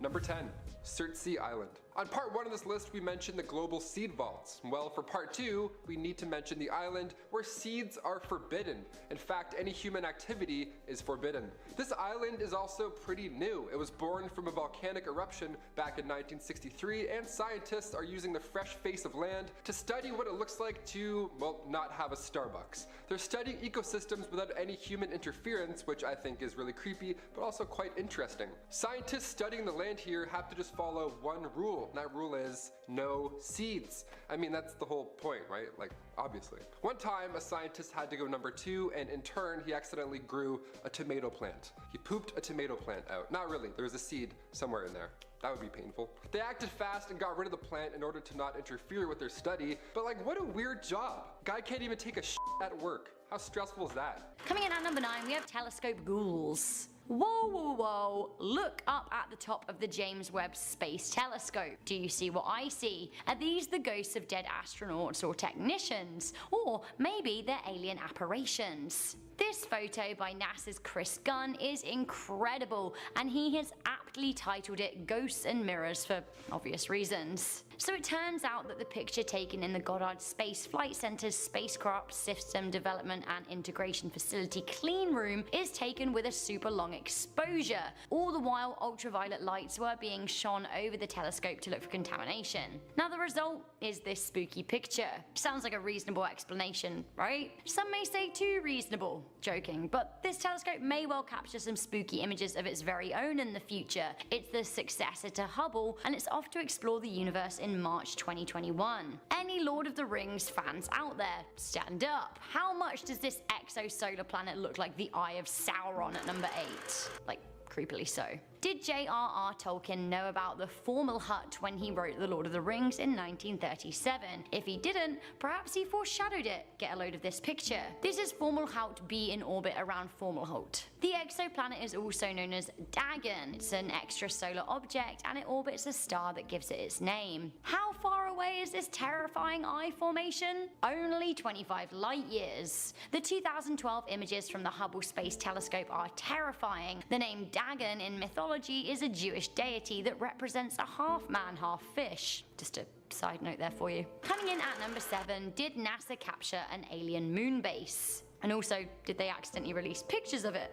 [SPEAKER 8] Number 10, Surtsey Island. On part 1 of this list, we mentioned the global seed vaults. Well, for part 2, we need to mention the island where seeds are forbidden. In fact, any human activity is forbidden. This island is also pretty new. It was born from a volcanic eruption back in 1963, and scientists are using the fresh face of land to study what it looks like to, well, not have a Starbucks. They're studying ecosystems without any human interference, which I think is really creepy, but also quite interesting. Scientists studying the land here have to just follow one rule, and that rule is no seeds. I mean, that's the whole point, right? Like, obviously. One time, a scientist had to go number 2, and in turn, he accidentally grew a tomato plant. He pooped a tomato plant out. Not really, there was a seed somewhere in there. That would be painful. They acted fast and got rid of the plant in order to not interfere with their study, but like, what a weird job. Guy can't even take a shit at work. How stressful is that?
[SPEAKER 24] Coming in at number 9, we have telescope ghouls. Whoa, whoa, whoa, look up at the top of the James Webb Space Telescope. Do you see what I see? Are these the ghosts of dead astronauts or technicians? Or maybe they're alien apparitions? This photo by NASA's Chris Gunn is incredible, and he has aptly titled it Ghosts and Mirrors for obvious reasons. So it turns out that the picture taken in the Goddard Space Flight Center's Spacecraft System Development and Integration Facility clean room is taken with a super long exposure. All the while, ultraviolet lights were being shone over the telescope to look for contamination. Now the result is this spooky picture. Sounds like a reasonable explanation, right? Some may say too reasonable. Joking, but this telescope may well capture some spooky images of its very own in the future. It's the successor to Hubble, and it's off to explore the universe in March 2021. Any Lord of the Rings fans out there, stand up. How much does this exosolar planet look like the Eye of Sauron at number 8? Like, creepily so. Did J.R.R. Tolkien know about the formal hut when he wrote The Lord of the Rings in 1937? If he didn't, perhaps he foreshadowed it. Get a load of this picture. This is Fomalhaut b in orbit around Fomalhaut. The exoplanet is also known as Dagon. It's an extrasolar object and it orbits a star that gives it its name. How far away is this terrifying eye formation? Only 25 light years. The 2012 images from the Hubble Space Telescope are terrifying. The name Dagon in mythology is a Jewish deity that represents a half man, half fish. Just a side note there for you. Coming in at number 7, did NASA capture an alien moon base? And also, did they accidentally release pictures of it?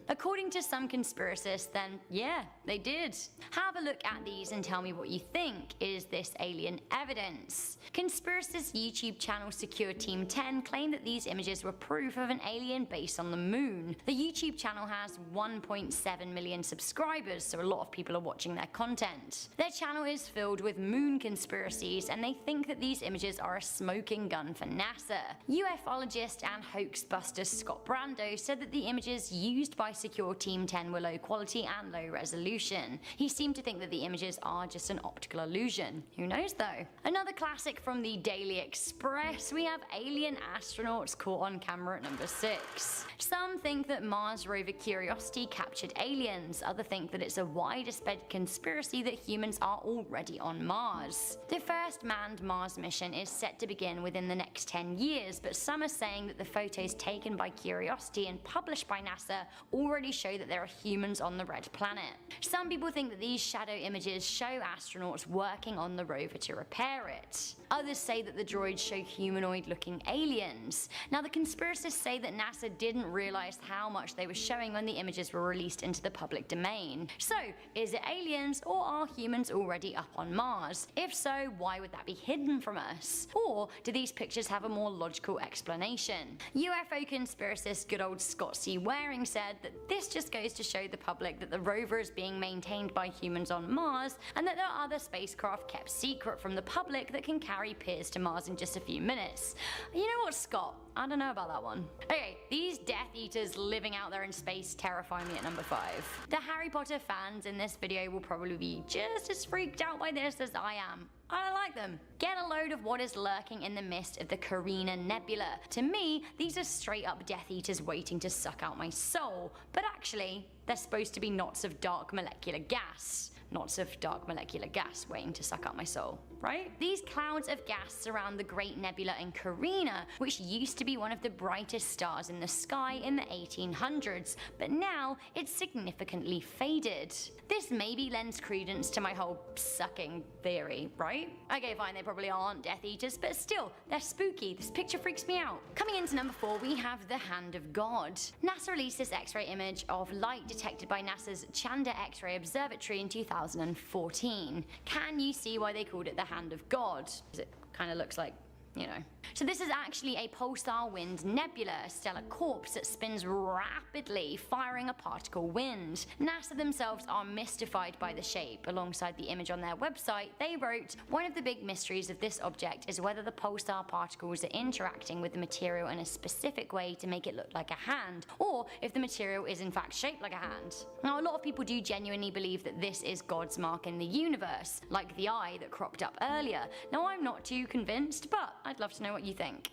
[SPEAKER 24] According to some conspiracists, then yeah, they did. Have a look at these and tell me what you think. Is this alien evidence? Conspiracist YouTube channel Secure Team 10 claim that these images were proof of an alien base on the moon. The YouTube channel has 1.7 million subscribers, so a lot of people are watching their content. Their channel is filled with moon conspiracies, and they think that these images are a smoking gun for NASA. UFologist and hoax buster Scott Brando said that the images used by Secure Team 10 were low quality and low resolution. He seemed to think that the images are just an optical illusion. Who knows though? Another classic from the Daily Express, we have alien astronauts caught on camera at number 6. Some think that Mars rover Curiosity captured aliens, others think that it's a widespread conspiracy that humans are already on Mars. The first manned Mars mission is set to begin within the next 10 years, but some are saying that the photos taken by Curiosity and published by NASA already show that there are humans on the red planet. Some people think that these shadow images show astronauts working on the rover to repair it. Others say that the droids show humanoid-looking aliens. Now, the conspiracists say that NASA didn't realize how much they were showing when the images were released into the public domain. So, is it aliens or are humans already up on Mars? If so, why would that be hidden from us? Or do these pictures have a more logical explanation? UFO conspiracist good old Scott C. Waring said that this just goes to show the public that the rover is being maintained by humans on Mars and that there are other spacecraft kept secret from the public that can carry peers to Mars in just a few minutes. You know what, Scott? I don't know about that one. Okay, these Death Eaters living out there in space terrify me at number 5. The Harry Potter fans in this video will probably be just as freaked out by this as I am. I don't like them. Get a load of what is lurking in the mist of the Carina Nebula. To me, these are straight up Death Eaters waiting to suck out my soul, but actually, they're supposed to be knots of dark molecular gas. Knots of dark molecular gas waiting to suck out my soul, right? These clouds of gas surround the Great Nebula in Carina, which used to be one of the brightest stars in the sky in the 1800s, but now it's significantly faded. This maybe lends credence to my whole sucking theory, right? Okay, fine, they probably aren't Death Eaters, but still, they're spooky. This picture freaks me out. Coming into number 4, we have the Hand of God. NASA released this X-ray image of light detected by NASA's Chandra X-ray Observatory in 2014. Can you see why they called it the Hand of God? Because it kind of looks like, you know. So this is actually a pulsar wind nebula, a stellar corpse that spins rapidly, firing a particle wind. NASA themselves are mystified by the shape. Alongside the image on their website, they wrote, "One of the big mysteries of this object is whether the pulsar particles are interacting with the material in a specific way to make it look like a hand, or if the material is in fact shaped like a hand." Now, a lot of people do genuinely believe that this is God's mark in the universe, like the eye that cropped up earlier. Now, I'm not too convinced, but I'd love to know what you think.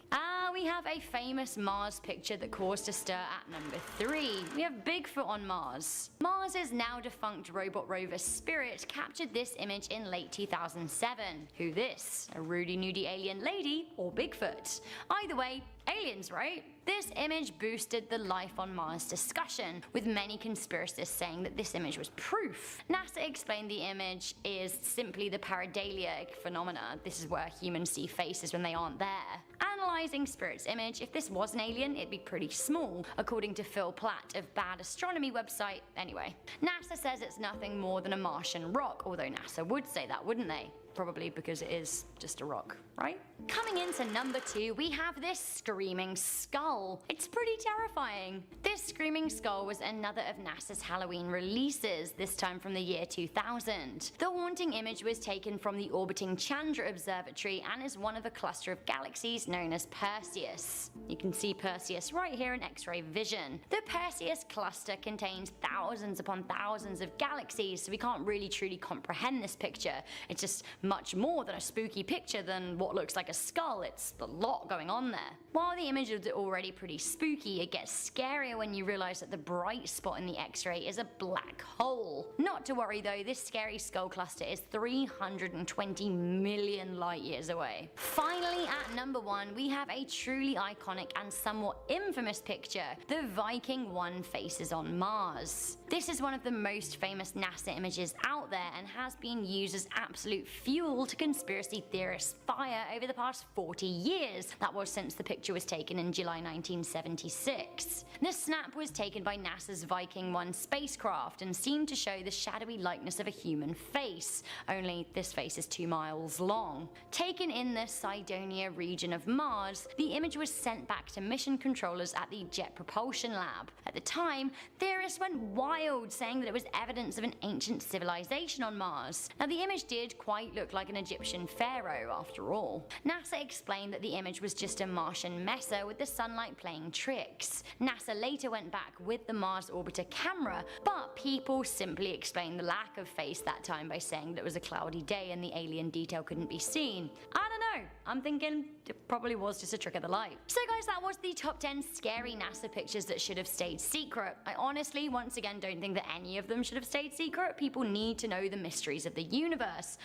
[SPEAKER 24] We have a famous Mars picture that caused a stir at number 3. We have Bigfoot on Mars. Mars's now defunct robot rover Spirit captured this image in late 2007. Who this? A Rudy Nudie alien lady or Bigfoot? Either way, aliens, right? This image boosted the life on Mars discussion, with many conspiracists saying that this image was proof. NASA explained the image is simply the pareidolia phenomena. This is where humans see faces when they aren't there. Analyzing Spirit's image, if this was an alien, it'd be pretty small, according to Phil Platt of Bad Astronomy website. Anyway, NASA says it's nothing more than a Martian rock, although NASA would say that, wouldn't they? Probably because it is just a rock, right? Coming into number 2, we have this screaming skull. It's pretty terrifying. This screaming skull was another of NASA's Halloween releases, this time from the year 2000. The haunting image was taken from the orbiting Chandra Observatory and is one of a cluster of galaxies known as Perseus. You can see Perseus right here in X-ray vision. The Perseus cluster contains thousands upon thousands of galaxies, so we can't really truly comprehend this picture. It's just much more than a spooky picture than what looks like a skull. It's a lot going on there. While the image is already pretty spooky, it gets scarier when you realize that the bright spot in the X-ray is a black hole. Not to worry though, this scary skull cluster is 320 million light years away. Finally, at number 1, we have a truly iconic and somewhat infamous picture, the Viking 1 faces on Mars. This is one of the most famous NASA images out there and has been used as absolute fuel fuel to conspiracy theorists' fire over the past 40 years. That was since the picture was taken in July 1976. This snap was taken by NASA's Viking 1 spacecraft and seemed to show the shadowy likeness of a human face, only this face is 2 miles long. Taken in the Cydonia region of Mars, the image was sent back to mission controllers at the Jet Propulsion Lab. At the time, theorists went wild, saying that it was evidence of an ancient civilization on Mars. Now, the image did quite look like an Egyptian pharaoh after all. NASA explained that the image was just a Martian messer with the sunlight playing tricks. NASA later went back with the Mars orbiter camera, but people simply explained the lack of face that time by saying that it was a cloudy day and the alien detail couldn't be seen. I don't know, I'm thinking it probably was just a trick of the light. So guys, that was the top 10 scary NASA pictures that should have stayed secret. I honestly, once again, don't think that any of them should have stayed secret. People need to know the mysteries of the universe.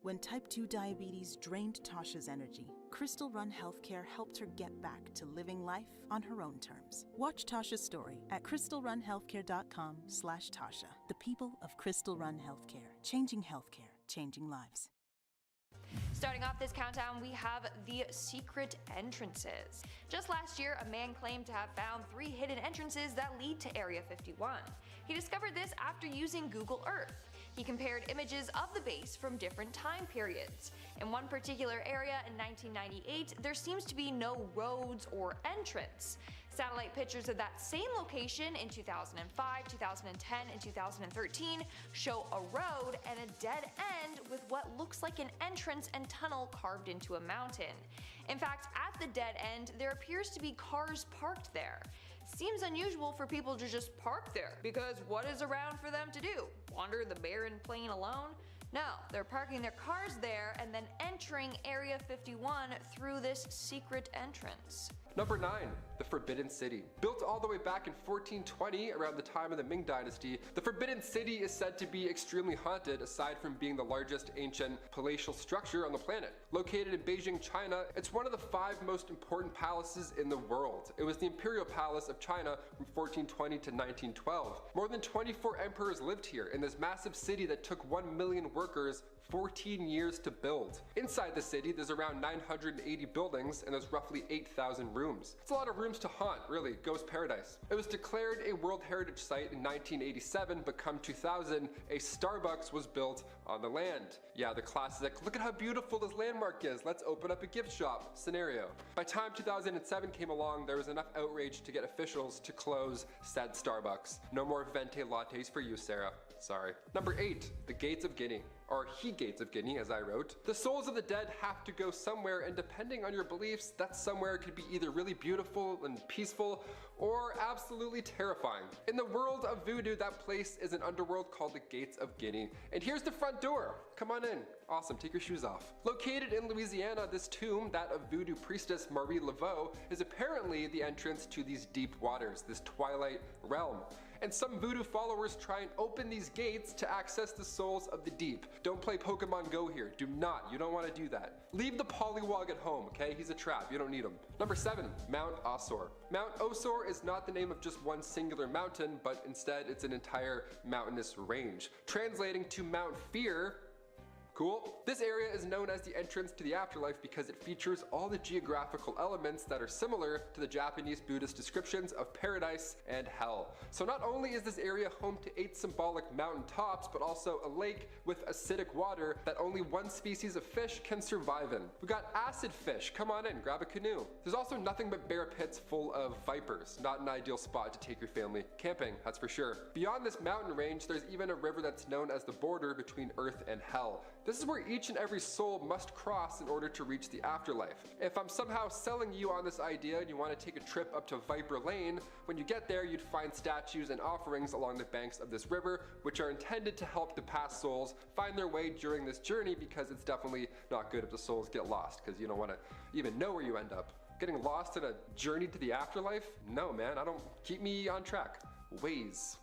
[SPEAKER 7] When type 2 diabetes drained Tasha's energy, Crystal Run Healthcare helped her get back to living life on her own terms. Watch Tasha's story at crystalrunhealthcare.com/Tasha. The people of Crystal Run Healthcare, changing healthcare, changing lives.
[SPEAKER 9] Starting off this countdown, we have the secret entrances. Just last year, a man claimed to have found 3 hidden entrances that lead to Area 51. He discovered this after using Google Earth. He compared images of the base from different time periods. In one particular area in 1998, there seems to be no roads or entrance. Satellite pictures of that same location in 2005, 2010, and 2013 show a road and a dead end with what looks like an entrance and tunnel carved into a mountain. In fact, at the dead end, there appears to be cars parked there. Seems unusual for people to just park there, because what is around for them to do? Wander the barren plain alone? No, they're parking their cars there and then entering Area 51 through this secret entrance.
[SPEAKER 8] Number 9. The Forbidden City. Built all the way back in 1420, around the time of the Ming Dynasty, the Forbidden City is said to be extremely haunted, aside from being the largest ancient palatial structure on the planet. Located in Beijing, China, it's one of the 5 most important palaces in the world. It was the Imperial Palace of China from 1420 to 1912. More than 24 emperors lived here in this massive city that took 1 million workers 14 years to build. Inside the city, there's around 980 buildings and there's roughly 8,000 rooms. It's a lot of rooms to haunt, really. Ghost paradise. It was declared a World Heritage Site in 1987, but come 2000, a Starbucks was built on the land. Yeah, the classic, look at how beautiful this landmark is, let's open up a gift shop scenario. By time 2007 came along, there was enough outrage to get officials to close said Starbucks. No more venti lattes for you, Sarah. Sorry. Number 8, the Gates of Guinea. Or He Gates of Guinea, as I wrote. The souls of the dead have to go somewhere, and depending on your beliefs, that somewhere could be either really beautiful and peaceful, or absolutely terrifying. In the world of voodoo, that place is an underworld called the Gates of Guinea. And here's the front door. Come on in. Awesome, take your shoes off. Located in Louisiana, this tomb, that of voodoo priestess Marie Laveau, is apparently the entrance to these deep waters, this twilight realm. And some voodoo followers try and open these gates to access the souls of the deep. Don't play Pokemon Go here. Do not. You don't want to do that. Leave the Poliwag at home, okay? He's a trap. You don't need him. Number 7, Mount Osor. Mount Osor is not the name of just one singular mountain, but instead it's an entire mountainous range. Translating to Mount Fear. Cool. This area is known as the entrance to the afterlife because it features all the geographical elements that are similar to the Japanese Buddhist descriptions of paradise and hell. So not only is this area home to 8 symbolic mountain tops, but also a lake with acidic water that only one species of fish can survive in. We got acid fish. Come on in, grab a canoe. There's also nothing but bear pits full of vipers. Not an ideal spot to take your family camping, that's for sure. Beyond this mountain range, there's even a river that's known as the border between earth and hell. This is where each and every soul must cross in order to reach the afterlife. If I'm somehow selling you on this idea and you want to take a trip up to Viper Lane, when you get there you'd find statues and offerings along the banks of this river, which are intended to help the past souls find their way during this journey, because it's definitely not good if the souls get lost, because you don't want to even know where you end up. Getting lost in a journey to the afterlife? No man, keep me on track. Waze.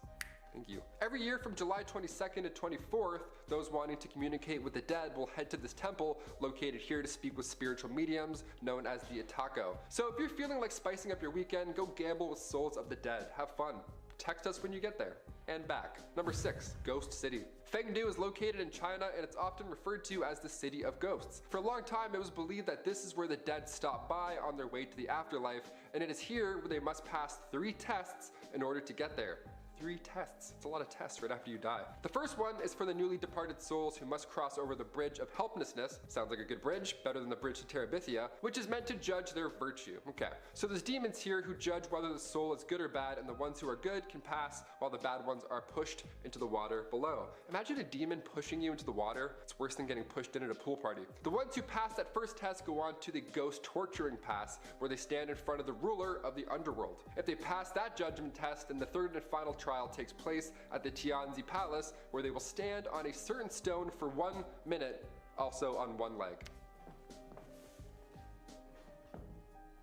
[SPEAKER 8] Thank you. Every year from July 22nd to 24th, those wanting to communicate with the dead will head to this temple located here to speak with spiritual mediums known as the Atako. So if you're feeling like spicing up your weekend, go gamble with souls of the dead. Have fun. Text us when you get there. and back. Number 6, Ghost City. Fengdu is located in China and it's often referred to as the City of Ghosts. For a long time it was believed that this is where the dead stop by on their way to the afterlife, and it is here where they must pass 3 tests in order to get there. 3 tests. It's a lot of tests right after you die. The first one is for the newly departed souls who must cross over the bridge of helplessness. Sounds like a good bridge, better than the bridge to Terabithia, which is meant to judge their virtue. Okay, so there's demons here who judge whether the soul is good or bad, and the ones who are good can pass while the bad ones are pushed into the water below. Imagine a demon pushing you into the water. It's worse than getting pushed in at a pool party. The ones who pass that first test go on to the ghost torturing pass, where they stand in front of the ruler of the underworld. If they pass that judgment test, then the third and final trial takes place at the Tianzi Palace, where they will stand on a certain stone for 1 minute, also on one leg.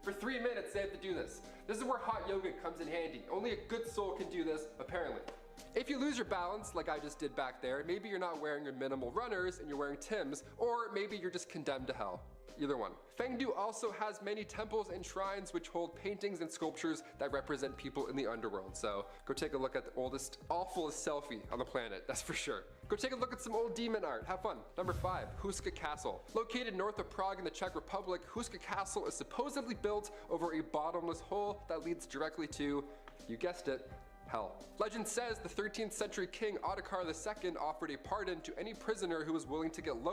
[SPEAKER 8] For 3 minutes they have to do this. This is where hot yoga comes in handy. Only a good soul can do this, apparently. If you lose your balance, like I just did back there, maybe you're not wearing your minimal runners and you're wearing Timbs, or maybe you're just condemned to hell. Either one. Fengdu also has many temples and shrines which hold paintings and sculptures that represent people in the underworld. So go take a look at the oldest, awfulest selfie on the planet, that's for sure. Go take a look at some old demon art, have fun. Number 5, Huska Castle. Located north of Prague in the Czech Republic, Huska Castle is supposedly built over a bottomless hole that leads directly to, you guessed it, hell. Legend says the 13th century king Ottokar II offered a pardon to any prisoner who was willing to get low